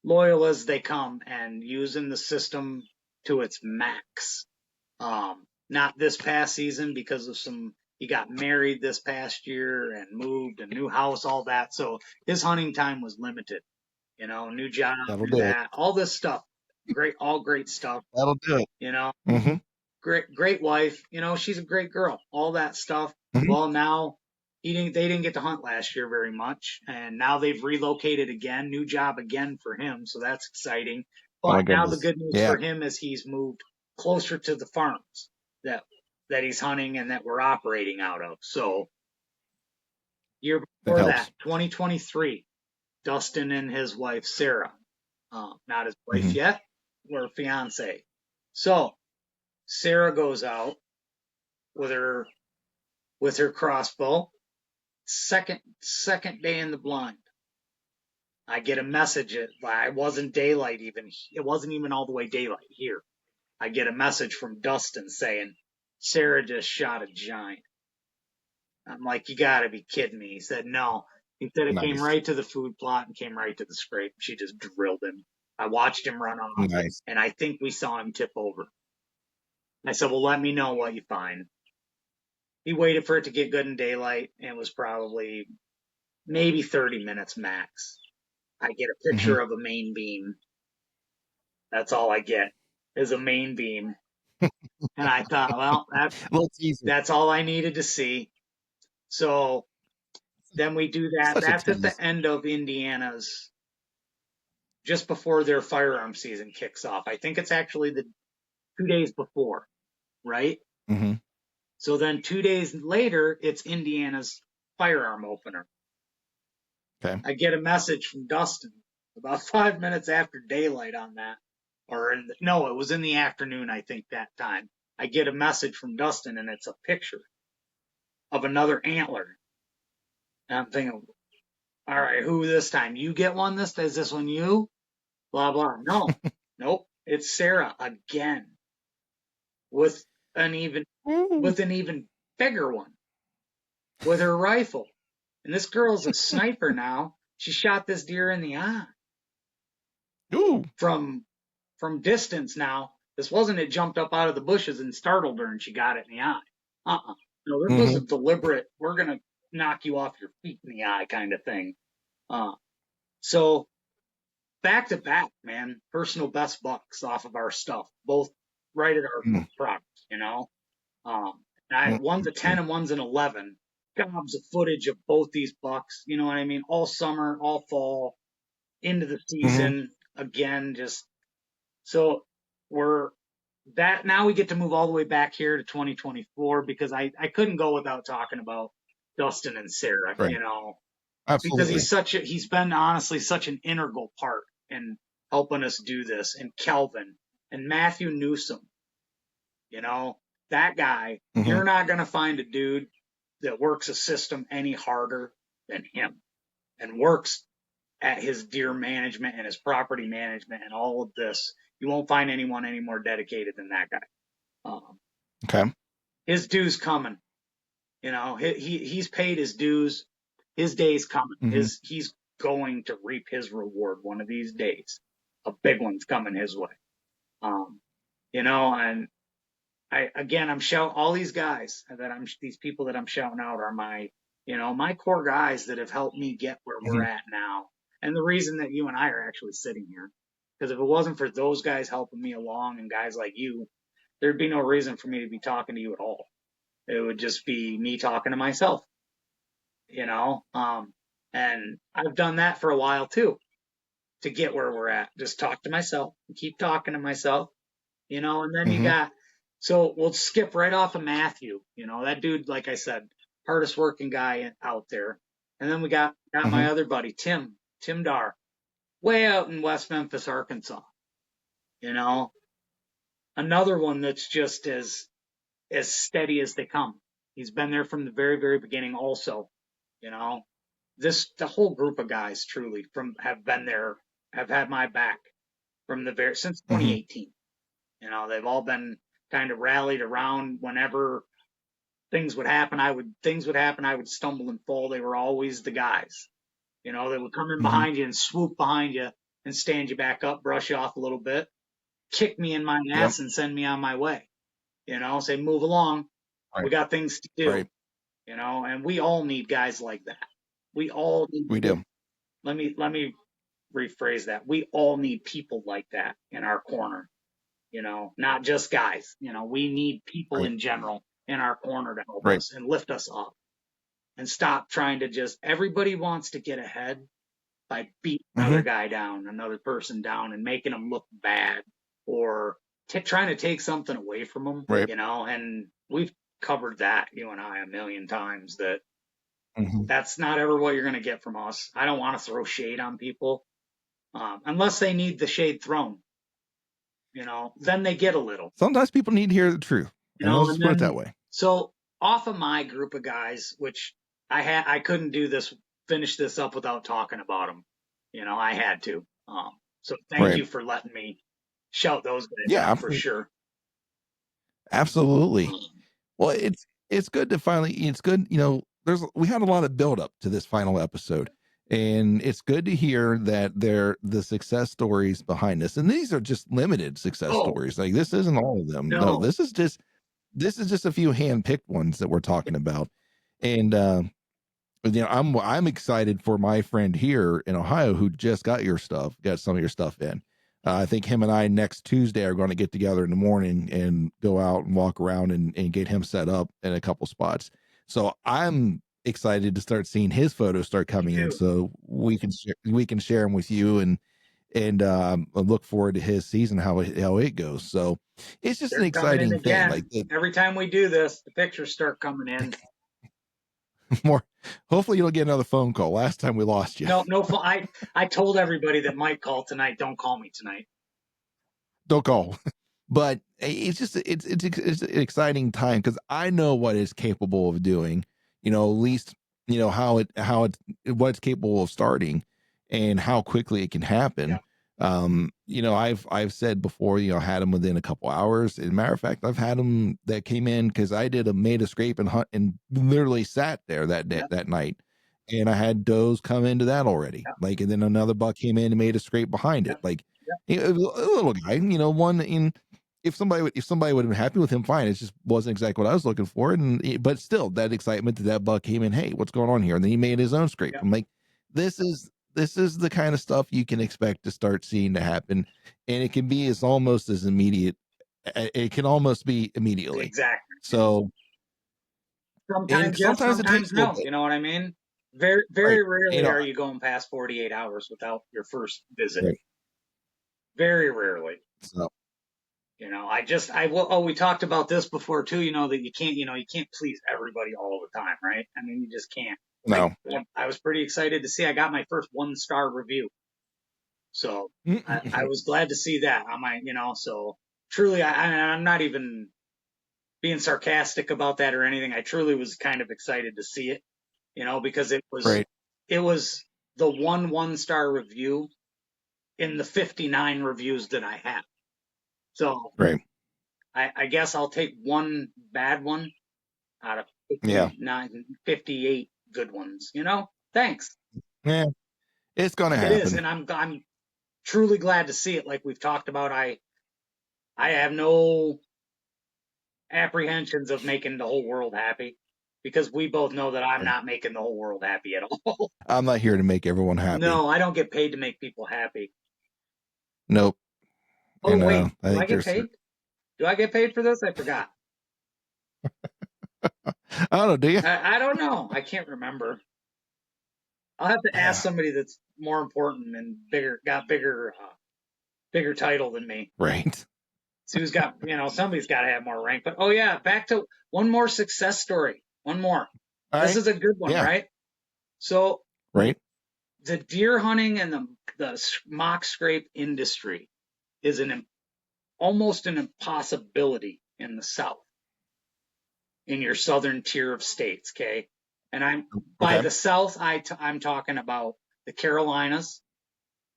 loyal as they come and using the system to its max. Not this past season because of he got married this past year and moved a new house, all that. So his hunting time was limited, new job, all this stuff. All great stuff. That'll do it. Great wife, she's a great girl, all that stuff. Well, now they didn't get to hunt last year very much, and now they've relocated again, new job again for him, so that's exciting. But now the good news for him is he's moved closer to the farms that he's hunting and that we're operating out of. So year before that, 2023, Dustin and his wife Sarah, not his wife yet, we're fiance. So Sarah goes out with her crossbow. Second day in the blind, I get a message. It wasn't daylight even. It wasn't even all the way daylight here. I get a message from Dustin saying, Sarah just shot a giant. I'm like, you gotta be kidding me. He said, no. He said it came Nice. right to the food plot and came right to the scrape. She just drilled him. I watched him run off, Nice. and I think we saw him tip over. I said, well, let me know what you find. He waited for it to get good in daylight, and it was probably maybe 30 minutes max. I get a picture of a main beam. That's all I get is a main beam. And I thought, well, that's all I needed to see. So then we do that. That's at the end of Indiana's, just before their firearm season kicks off. I think it's actually the 2 days before, right? Mm-hmm. So then 2 days later, it's Indiana's firearm opener. Okay. I get a message from Dustin about 5 minutes after daylight on that. No, it was in the afternoon, I think, that time. I get a message from Dustin, and it's a picture of another antler. And I'm thinking, all right, who this time? You get one this? Is this one you? Blah, blah. No, nope. It's Sarah again with an even bigger one with her rifle. And this girl's a sniper now. She shot this deer in the eye. Ooh. From distance now. This wasn't it jumped up out of the bushes and startled her and she got it in the eye. No, this was a deliberate, we're going to knock you off your feet in the eye kind of thing. So back to back, man, personal best bucks off of our stuff, both right at our property, you know. One's a 10 and one's an 11. Gobs of footage of both these bucks, you know what I mean? All summer, all fall, into the season, again, just so now we get to move all the way back here to 2024 because I couldn't go without talking about Dustin and Sarah, right. You know, absolutely, because he's been honestly such an integral part in helping us do this, and Kelvin and Matthew Newsom, you know, that guy, you're not going to find a dude that works a system any harder than him and works at his deer management and his property management and all of this. You won't find anyone any more dedicated than that guy. Okay. His dues coming. You know, he's paid his dues. His day's coming. He's going to reap his reward one of these days. A big one's coming his way. You know, and I'm shouting all these guys these people that I'm shouting out are my core guys that have helped me get where we're at now. And the reason that you and I are actually sitting here, because if it wasn't for those guys helping me along and guys like you, there'd be no reason for me to be talking to you at all. It would just be me talking to myself, you know? And I've done that for a while too, to get where we're at. Just talk to myself and keep talking to myself, you know? And then so we'll skip right off of Matthew, you know, that dude, like I said, hardest working guy out there. And then we got my other buddy, Tim Dar, way out in West Memphis, Arkansas. You know, another one that's just as steady as they come. He's been there from the very, very beginning also. You know, the whole group of guys truly have been there, have had my back since 2018. You know, they've all been kind of rallied around whenever things would happen. I would stumble and fall. They were always the guys. You know, they would come in behind you and swoop behind you and stand you back up, brush you off a little bit, kick me in my ass and send me on my way. You know, say, move along. Right. We got things to do. Right. You know, and we all need guys like that. We do. Let me rephrase that. We all need people like that in our corner. You know, not just guys. You know, we need people in general in our corner to help us and lift us up. And stop trying to everybody wants to get ahead by beating another guy down, another person down, and making them look bad or trying to take something away from them, you know, and we've covered that, you and I, a million times, that that's not ever what you're going to get from us. I don't want to throw shade on people unless they need the shade thrown, you know, then they get a little. Sometimes people need to hear the truth. You know, let's put it that way. So off of my group of guys, which I couldn't finish this up without talking about them. You know, I had to. So thank you for letting me shout those guys out for sure. Absolutely. Well, it's good to finally. It's good, we had a lot of build up to this final episode, and it's good to hear that they're the success stories behind this, and these are just limited success Oh, stories. Like this isn't all of them. No, no. this is just a few hand picked ones that we're talking about, and I'm excited for my friend here in Ohio who just got some of your stuff in. I think him and I next Tuesday are going to get together in the morning and go out and walk around and get him set up in a couple spots. So I'm excited to start seeing his photos start Me coming in, too. so we can share them with you, and I look forward to his season, how it goes. So it's just an They're coming in exciting thing. Like again. Every time we do this, the pictures start coming in. more. Hopefully, you'll get another phone call. Last time we lost you. No, no. I told everybody that might call tonight. Don't call me tonight. Don't call. But it's just it's an exciting time because I know what it's capable of doing. At least how it what it's capable of starting, and how quickly it can happen. Yeah, I've said before, had them within a couple hours. As a matter of fact, I've had them that came in because I made a scrape and hunt and literally sat there yeah, that night, and I had does come into that already. yeah, Like, and then another buck came in and made a scrape behind yeah, it. Like, yeah. a little guy, one in. If somebody would have been happy with him, fine. It just wasn't exactly what I was looking for, but still, that excitement that buck came in. Hey, what's going on here? And then he made his own scrape. Yeah. I'm like, this is the kind of stuff you can expect to start seeing to happen, and it can be as almost as immediate. It can almost be immediately. Exactly. So, and Sometimes yes, sometimes it takes sometimes a little no. bit, You know what I mean? Very, right? very rarely are you going past 48 hours without your first visit. Right. Very rarely. So, I will. Oh, we talked about this before too. That you can't please everybody all the time, right? I mean, you just can't. no. I was pretty excited to see I got my first 1-star review. So I was glad to see that. So truly, I'm not even being sarcastic about that or anything. I truly was kind of excited to see it, because Right. it was the 1-star review in the 59 reviews that I have. So Right. I guess I'll take one bad one out of Yeah. 58 good ones. Thanks. Yeah. It's gonna It is, happen. and I'm truly glad to see it. Like we've talked about, I have no apprehensions of making the whole world happy, because we both know that I'm not making the whole world happy at all. I'm not here to make everyone happy. No, I don't get paid to make people happy. Nope. Oh And wait, I do I think get paid? Do I get paid for this? I forgot. I don't know. Do you? I don't know. I can't remember. I'll have to ask somebody that's more important and got bigger title than me. Right. See who's got, somebody's got to have more rank. But oh yeah, back to one more success story. One more. All This right. is a good one, Yeah. right? So Right. the deer hunting and the mock scrape industry is almost an impossibility in the South, in your southern tier of states. Okay. And by Okay. the South, I'm talking about the Carolinas.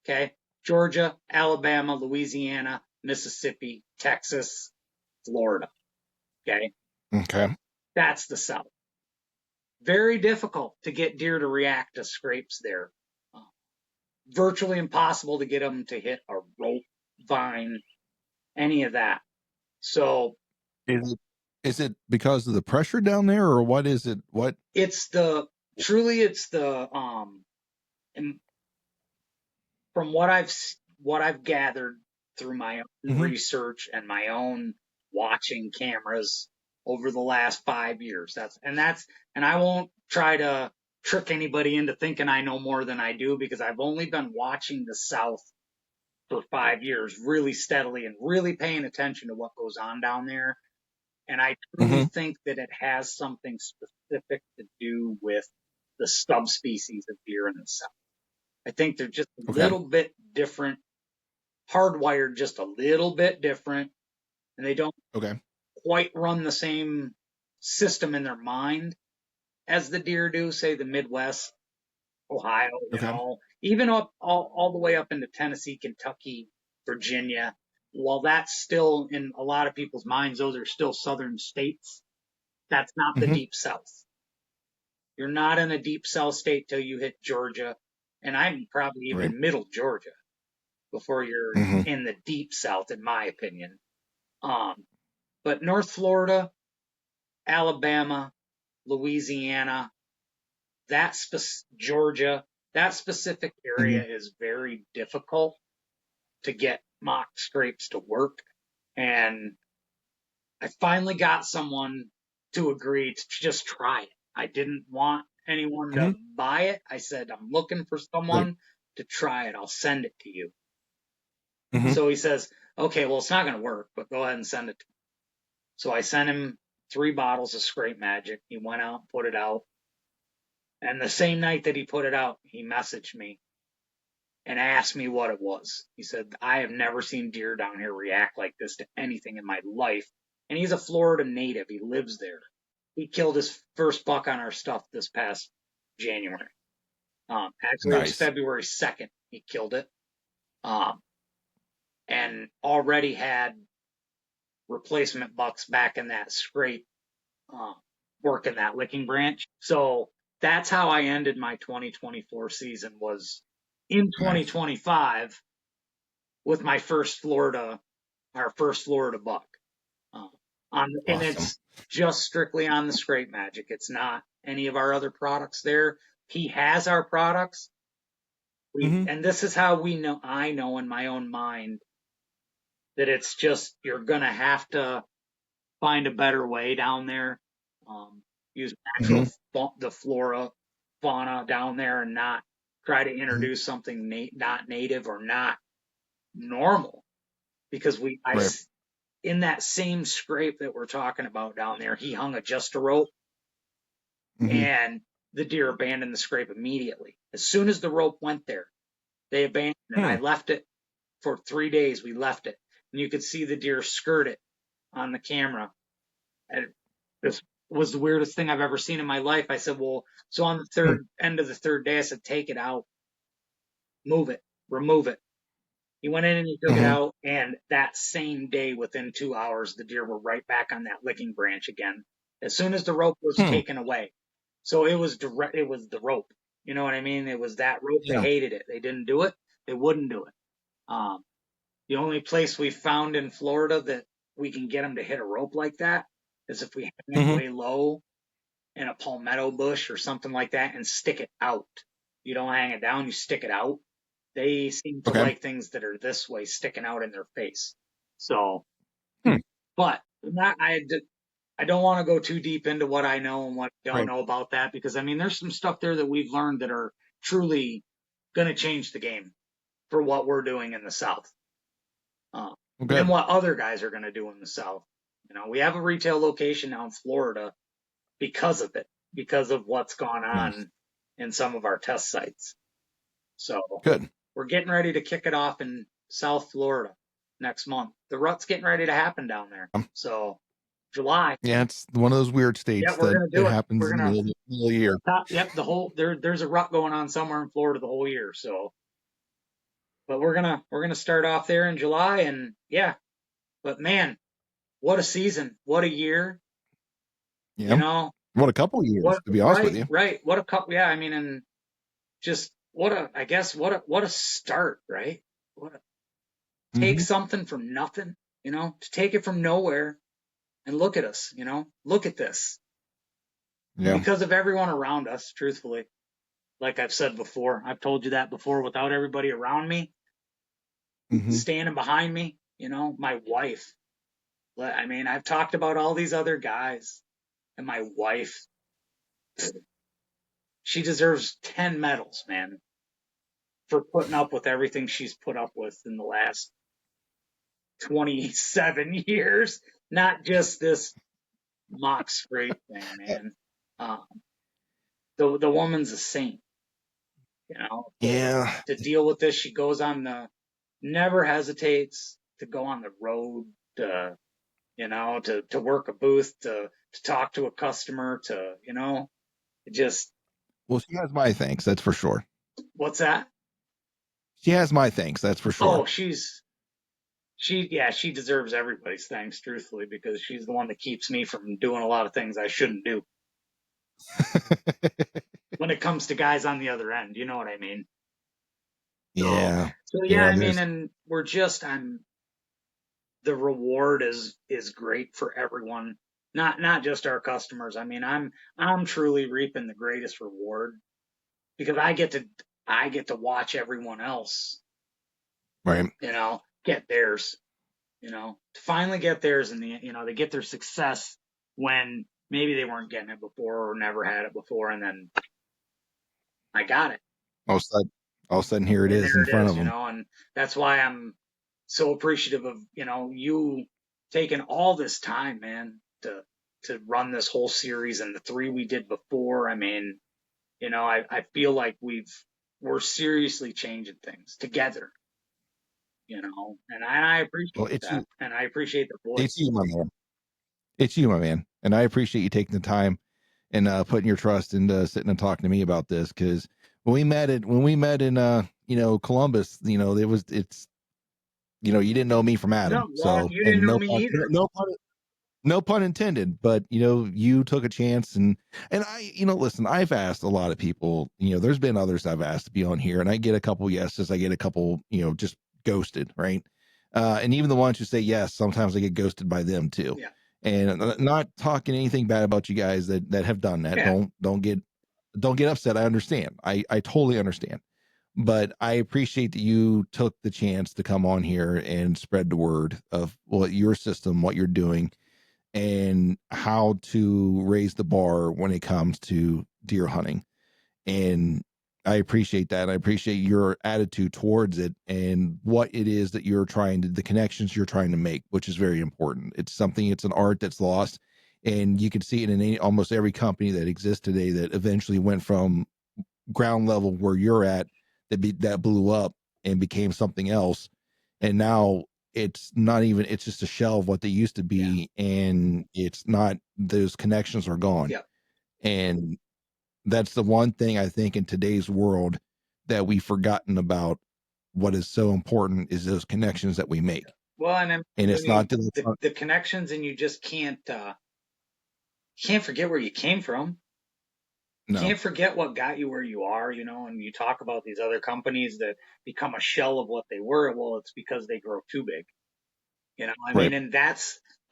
Okay. Georgia, Alabama, Louisiana, Mississippi, Texas, Florida. Okay. Okay. That's the South. Very difficult to get deer to react to scrapes there. Virtually impossible to get them to hit a rope, vine, any of that. So Is it because of the pressure down there, or what is it? What? it's the and from what I've gathered through my own Mhm. research and my own watching cameras over the last 5 years. And I won't try to trick anybody into thinking I know more than I do, because I've only been watching the South for 5 years really steadily and really paying attention to what goes on down there. And I truly Mhm. think that it has something specific to do with the subspecies of deer in the South. I think they're just a Okay. little bit different, hardwired just a little bit different, and they don't Okay. quite run the same system in their mind as the deer do, say the Midwest, Ohio, Okay. even up all the way up into Tennessee, Kentucky, Virginia. While that's still in a lot of people's minds, those are still southern states. That's not the Mm-hmm. deep South. You're not in a deep South state till you hit Georgia, and I'm probably Right. even middle Georgia before you're Mm-hmm. in the deep South, in my opinion. But North Florida, Alabama, Louisiana, Georgia, that specific area Mm-hmm. is very difficult to get mock scrapes to work. And I finally got someone to agree to just try it. I didn't want anyone Mm-hmm. to buy it. I said, I'm looking for Right. someone to try it. I'll send it to you. Mm-hmm. So he says, okay, well, it's not going to work, but go ahead and send it to me. So I sent him 3 bottles of Scrape Magic. He went out, put it out. And the same night that he put it out, he messaged me and asked me what it was. He said, I have never seen deer down here react like this to anything in my life. And he's a Florida native. He lives there. He killed his first buck on our stuff this past January. Actually, it was Nice. February 2nd. He killed it. And already had replacement bucks back in that scrape, working that licking branch. So that's how I ended my 2024 season, was in Nice. 2025 with my our first Florida buck. And Awesome. it's just strictly on the Scrape Magic. It's not any of our other products there. He has our products. Mm-hmm. And this is how I know in my own mind that it's just, you're going to have to find a better way down there. Use natural, the flora, fauna down there, and not try to introduce something not native or not normal. Because Right. in that same scrape that we're talking about down there, he hung just a rope, Mm-hmm. and the deer abandoned the scrape immediately. As soon as the rope went there, they abandoned it. I left it for 3 days. We left it, and you could see the deer skirt it on the camera. And this was the weirdest thing I've ever seen in my life. I said, well, so on the end of the third day, I said, take it out, move it, remove it. He went in and he took it out, and that same day, within 2 hours, the deer were right back on that licking branch again. As soon as the rope was taken away. So it was it was the rope. You know what I mean? It was that rope. Yeah. They hated it. They didn't do it. They wouldn't do it. The only place we found in Florida that we can get them to hit a rope like that is if we hang it way low in a palmetto bush or something like that and stick it out. You don't hang it down, you stick it out. They seem to like things that are this way, sticking out in their face. So, but I don't want to go too deep into what I know and what I don't know about that, because I mean, there's some stuff there that we've learned that are truly going to change the game for what we're doing in the South. And what other guys are going to do in the South. You know, we have a retail location now in Florida because of it, because of what's gone on in some of our test sites. So we're getting ready to kick it off in South Florida next month. The rut's getting ready to happen down there. So July. Yeah, it's one of those weird states we're that gonna do it it. happens We're in gonna the middle of the year. Yep, there's a rut going on somewhere in Florida the whole year. So, but we're gonna start off there in July, and yeah. But man, what a season! What a year! Yeah. You know, what a couple of years, to be honest with you. Right. What a couple. Yeah, I mean, and just what a start, right? Take something from nothing, to take it from nowhere, and look at us, look at this. Yeah. Because of everyone around us, truthfully. Like I've said before, I've told you that before, without everybody around me, standing behind me, my wife. I mean, I've talked about all these other guys, and my wife, she deserves 10 medals, man, for putting up with everything she's put up with in the last 27 years. Not just this mock scrape thing, man. The woman's a saint, Yeah. To deal with this, she goes on never hesitates to go on the road, to work a booth, to talk to a customer, just. Well, she has my thanks, that's for sure. What's that? She has my thanks, that's for sure. Oh, she's she deserves everybody's thanks, truthfully, because she's the one that keeps me from doing a lot of things I shouldn't do when it comes to guys on the other end. You know what I mean? So, Yeah. so yeah, Yeah. I mean, and we're just on the reward is great for everyone, not just our customers. I mean, I'm truly reaping the greatest reward because I get to watch everyone else, Right. get theirs, to finally get theirs, and they get their success when maybe they weren't getting it before or never had it before, and then I got it, All of a sudden, here it and is there in it front is, of them. and that's why I'm so appreciative of you taking all this time, man, to run this whole series and the three we did before. I mean, I feel like we're seriously changing things together, and I Well, appreciate that, and I appreciate the it's voice. you, my man. It's you, my man. And I appreciate you taking the time and putting your trust into sitting and talking to me about this. Cause when we met in Columbus, you didn't know me from No, Adam. well, So, you didn't and know me either. no pun intended, but you took a chance, and listen, I've asked a lot of people, there's been others I've asked to be on here, and I get a couple yeses, I get a couple, just ghosted, right? And even the ones who say yes, sometimes I get ghosted by them too. Yeah, And not talking anything bad about you guys that have done that. yeah. Don't get upset. I understand. I totally understand. But I appreciate that you took the chance to come on here and spread the word of what your system, what you're doing, and how to raise the bar when it comes to deer hunting. And I appreciate that. I appreciate your attitude towards it and what it is that you're the connections you're trying to make, which is very important. It's an art that's lost. And you can see it in almost every company that exists today that eventually went from ground level where you're at, that blew up and became something else. And now it's just a shell of what they used to Yeah, be. And it's not, those connections are gone. yeah, And that's the one thing I think in today's world that we've forgotten about. What is so important is those connections that we yeah. make. Well, and And I it's mean not that it's not, the connections, and you just can't forget where you came from. no, Can't forget what got you where you are, and you talk about these other companies that become a shell of what they were. Well, it's because they grow too big. I right.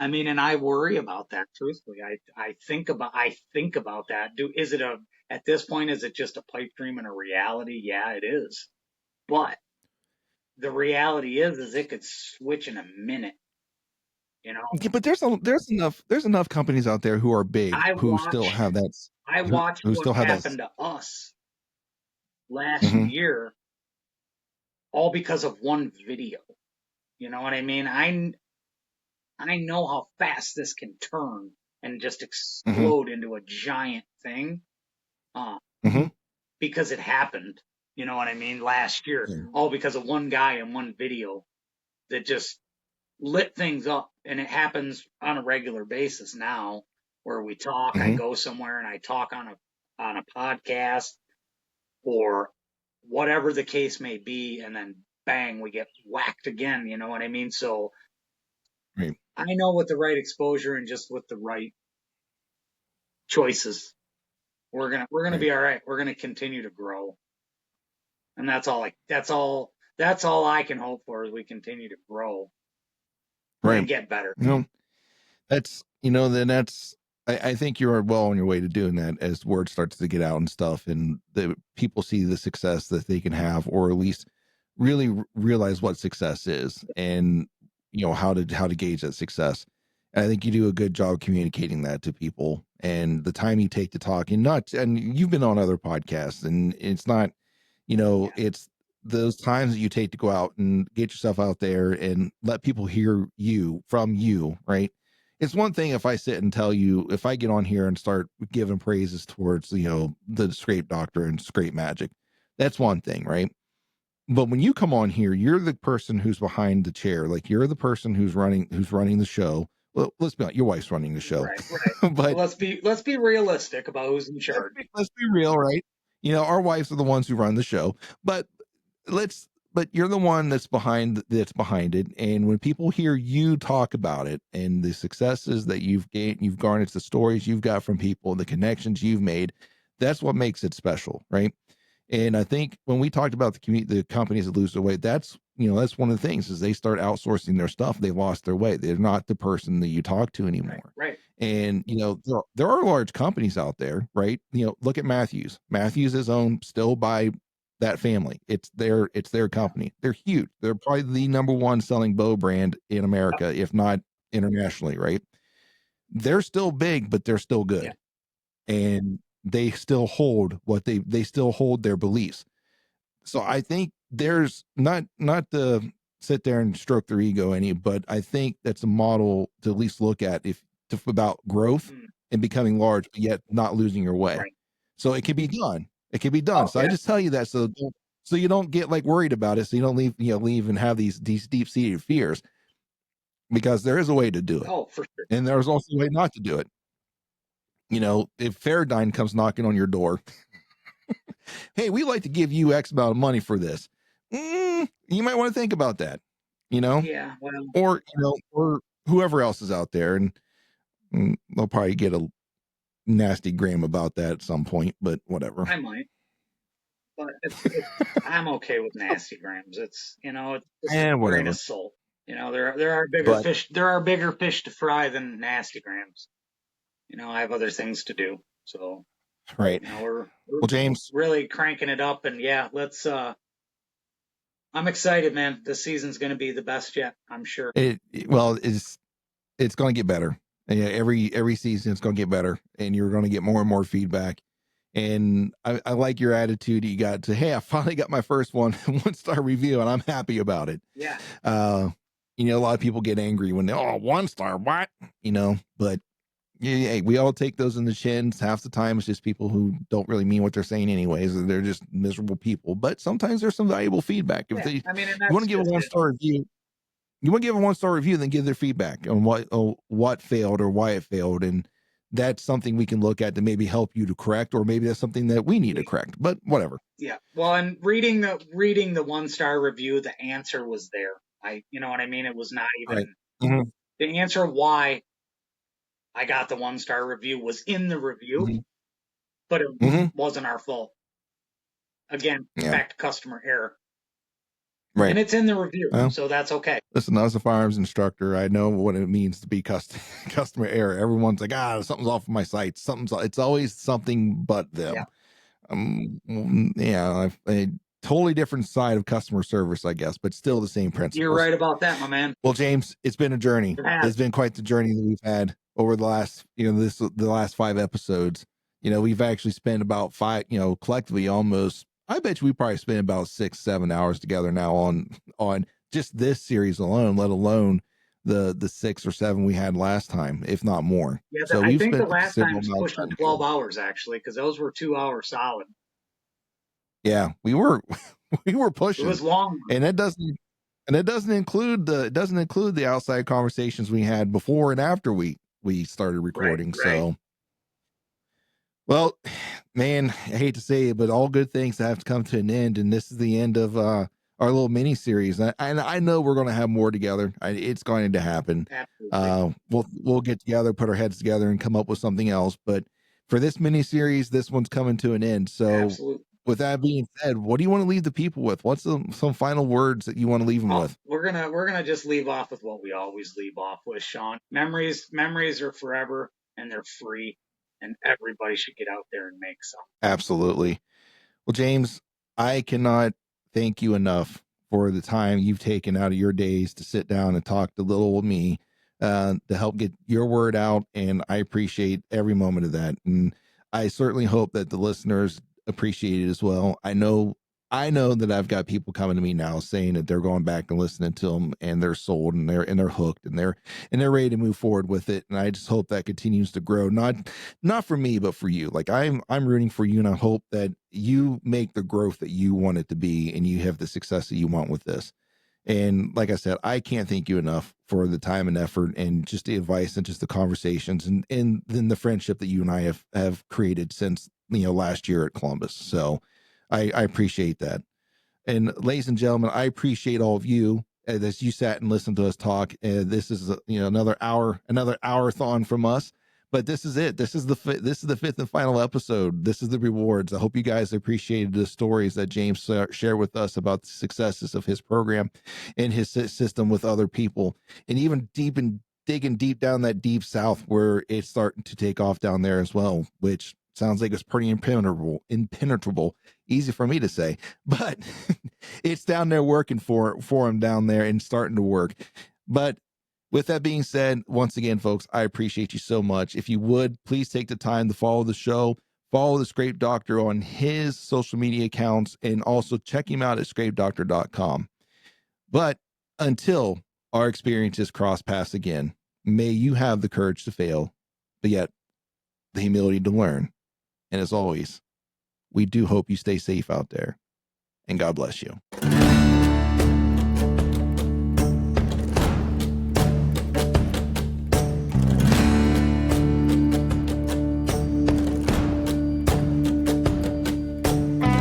mean, and I worry about that, truthfully. I think about that. At this point, is it just a pipe dream and a reality? Yeah, it is. But the reality is it could switch in a minute, you know. Yeah, but there's enough companies out there who are big I who still watched have that I watched who what still have that. happened to us last Mhm, year, all because of one video. You know what I mean? I know how fast this can turn and just mhm, explode into a giant thing, uh, mhm. because it happened. You know what I mean? Last year, Yeah. all because of one guy in one video that just lit things up, and it happens on a regular basis now, where we talk. I Mhm. go somewhere and I talk on a podcast or whatever the case may be, and then bang, we get whacked again. You know what I mean? So Right. I know with the right exposure and just with the right choices, we're gonna Right. be all right. We're gonna continue to grow, and that's all I can hope for, is we continue to grow and Right. get better. You know, that's I think you're well on your way to doing that as word starts to get out and stuff, and the people see the success that they can have, or at least really realize what success is, and how to gauge that success. And I think you do a good job communicating that to people, and the time you take to talk, and you've been on other podcasts, and it's not, Yeah, it's those times that you take to go out and get yourself out there and let people hear you from you, right? It's one thing if I sit and tell you, if I get on here and start giving praises towards, the scrape doctor and scrape magic, that's one thing, right? But when you come on here, you're the person who's behind the chair. Like, you're the person who's running the show. Well, let's be honest, your wife's running the show. right, right. But Let's be realistic about who's in charge. let's be real, right? Our wives are the ones who run the show. But let's but you're the one that's behind it. And when people hear you talk about it and the successes that you've gained, you've garnered, the stories you've got from people, the connections you've made, that's what makes it special, right? And I think when we talked about the companies that lose their way, that's, that's one of the things is they start outsourcing their stuff. They lost their way. They're not the person that you talk to anymore. Right. And, there are large companies out there, right? Look at Matthews. Matthews is owned still by that family. It's their company. They're huge. They're probably the number one selling bow brand in America, if not internationally, right? They're still big, but they're still good. And they still hold they still hold their beliefs. So I think there's not to sit there and stroke their ego any, but I think that's a model to at least look at about growth and becoming large, but yet not losing your way. Right. So it can be done. It can be done. So I just tell you that so you don't get like worried about it. So you don't leave and have these deep seated fears, because there is a way to do it. Oh, for sure. And there's also a way not to do it. If Fairdyne comes knocking on your door, hey, we'd like to give you X amount of money for this. You might want to think about that, Yeah. Well, or whoever else is out there, and they'll probably get a nasty gram about that at some point, but whatever. I might, but I'm okay with nasty grams. It's, it's a grain of salt. There are bigger fish. There are bigger fish to fry than nasty grams. I have other things to do. So, right. We're James, really cranking it up, and let's. I'm excited, man. This season's going to be the best yet. I'm sure. It's going to get better. And every season it's going to get better, and you're going to get more and more feedback. And I like your attitude you got to, hey, I finally got my first 1-star review, and I'm happy about it. Yeah. A lot of people get angry when they, 1-star, what? But hey, we all take those in the chins. Half the time it's just people who don't really mean what they're saying anyways. They're just miserable people. But sometimes there's some valuable feedback. If you want to give a 1-star review, then give their feedback on what failed or why it failed. And that's something we can look at to maybe help you to correct, or maybe that's something that we need to correct, but whatever. Yeah. Well, and reading the 1-star review, the answer was there. You know what I mean? It was not even the answer why I got the 1-star review was in the review, but it wasn't our fault. Again, back to customer error. Right. And it's in the review, so that's okay. Listen, I was a firearms instructor. I know what it means to be customer error. Everyone's like, something's off of my sight. It's always something but them. A totally different side of customer service, I guess, but still the same principles. You're right about that, my man. Well, James, it's been a journey. It's been quite the journey that we've had over the last, the last 5 episodes. We've actually spent about 5, collectively almost, I bet you we probably spent about 6-7 hours together now on just this series alone, let alone the 6 or 7 we had last time, if not more. Yeah, so I think the last time was pushing 12 hours actually, because those were 2 hours solid. Yeah, we were pushing. It was long, and it doesn't include the outside conversations we had before and after we started recording. Right. So, well, man, I hate to say it, but all good things have to come to an end, and this is the end of our little mini series. And I know we're going to have more together. It's going to happen. Absolutely. We'll get together, put our heads together, and come up with something else. But for this mini series, this one's coming to an end. So. Absolutely. With that being said, what do you want to leave the people with? What's some final words that you want to leave them with? We're gonna just leave off with what we always leave off with, Sean. Memories are forever, and they're free, and everybody should get out there and make some. Absolutely. Well, James, I cannot thank you enough for the time you've taken out of your days to sit down and talk to little old me, to help get your word out, and I appreciate every moment of that. And I certainly hope that the listeners appreciate it as well. I know that I've got people coming to me now saying that they're going back and listening to them, and they're sold, and they're hooked, and they're ready to move forward with it. And I just hope that continues to grow, not for me, but for you. Like I'm rooting for you, and I hope that you make the growth that you want it to be, and you have the success that you want with this. And like I said, I can't thank you enough for the time and effort, and just the advice, and just the conversations, and then the friendship that you and I have created since last year at Columbus. So I appreciate that. And ladies and gentlemen, I appreciate all of you as you sat and listened to us talk. This is another hour-thon from us. But this is it. This is the fifth and final episode. This is the rewards. I hope you guys appreciated the stories that James shared with us about the successes of his program and his system with other people, and even digging deep down that deep south where it's starting to take off down there as well, which sounds like it's pretty impenetrable. Easy for me to say, but it's down there working for him down there and starting to work. But with that being said, once again, folks, I appreciate you so much. If you would, please take the time to follow the show, follow the Scrape Doctor on his social media accounts, and also check him out at scrapedoctor.com. But until our experiences cross paths again, may you have the courage to fail, but yet the humility to learn. And as always, we do hope you stay safe out there. And God bless you.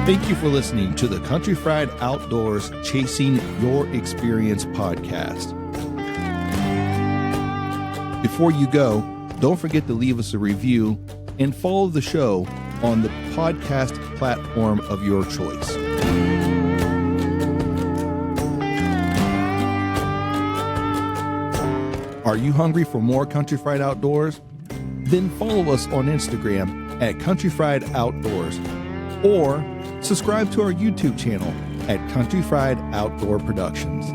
Thank you for listening to the Country Fried Outdoors Chasing Your Experience podcast. Before you go, don't forget to leave us a review and follow the show on the podcast platform of your choice. Are you hungry for more Country Fried Outdoors? Then follow us on Instagram at Country Fried Outdoors, or subscribe to our YouTube channel at Country Fried Outdoor Productions.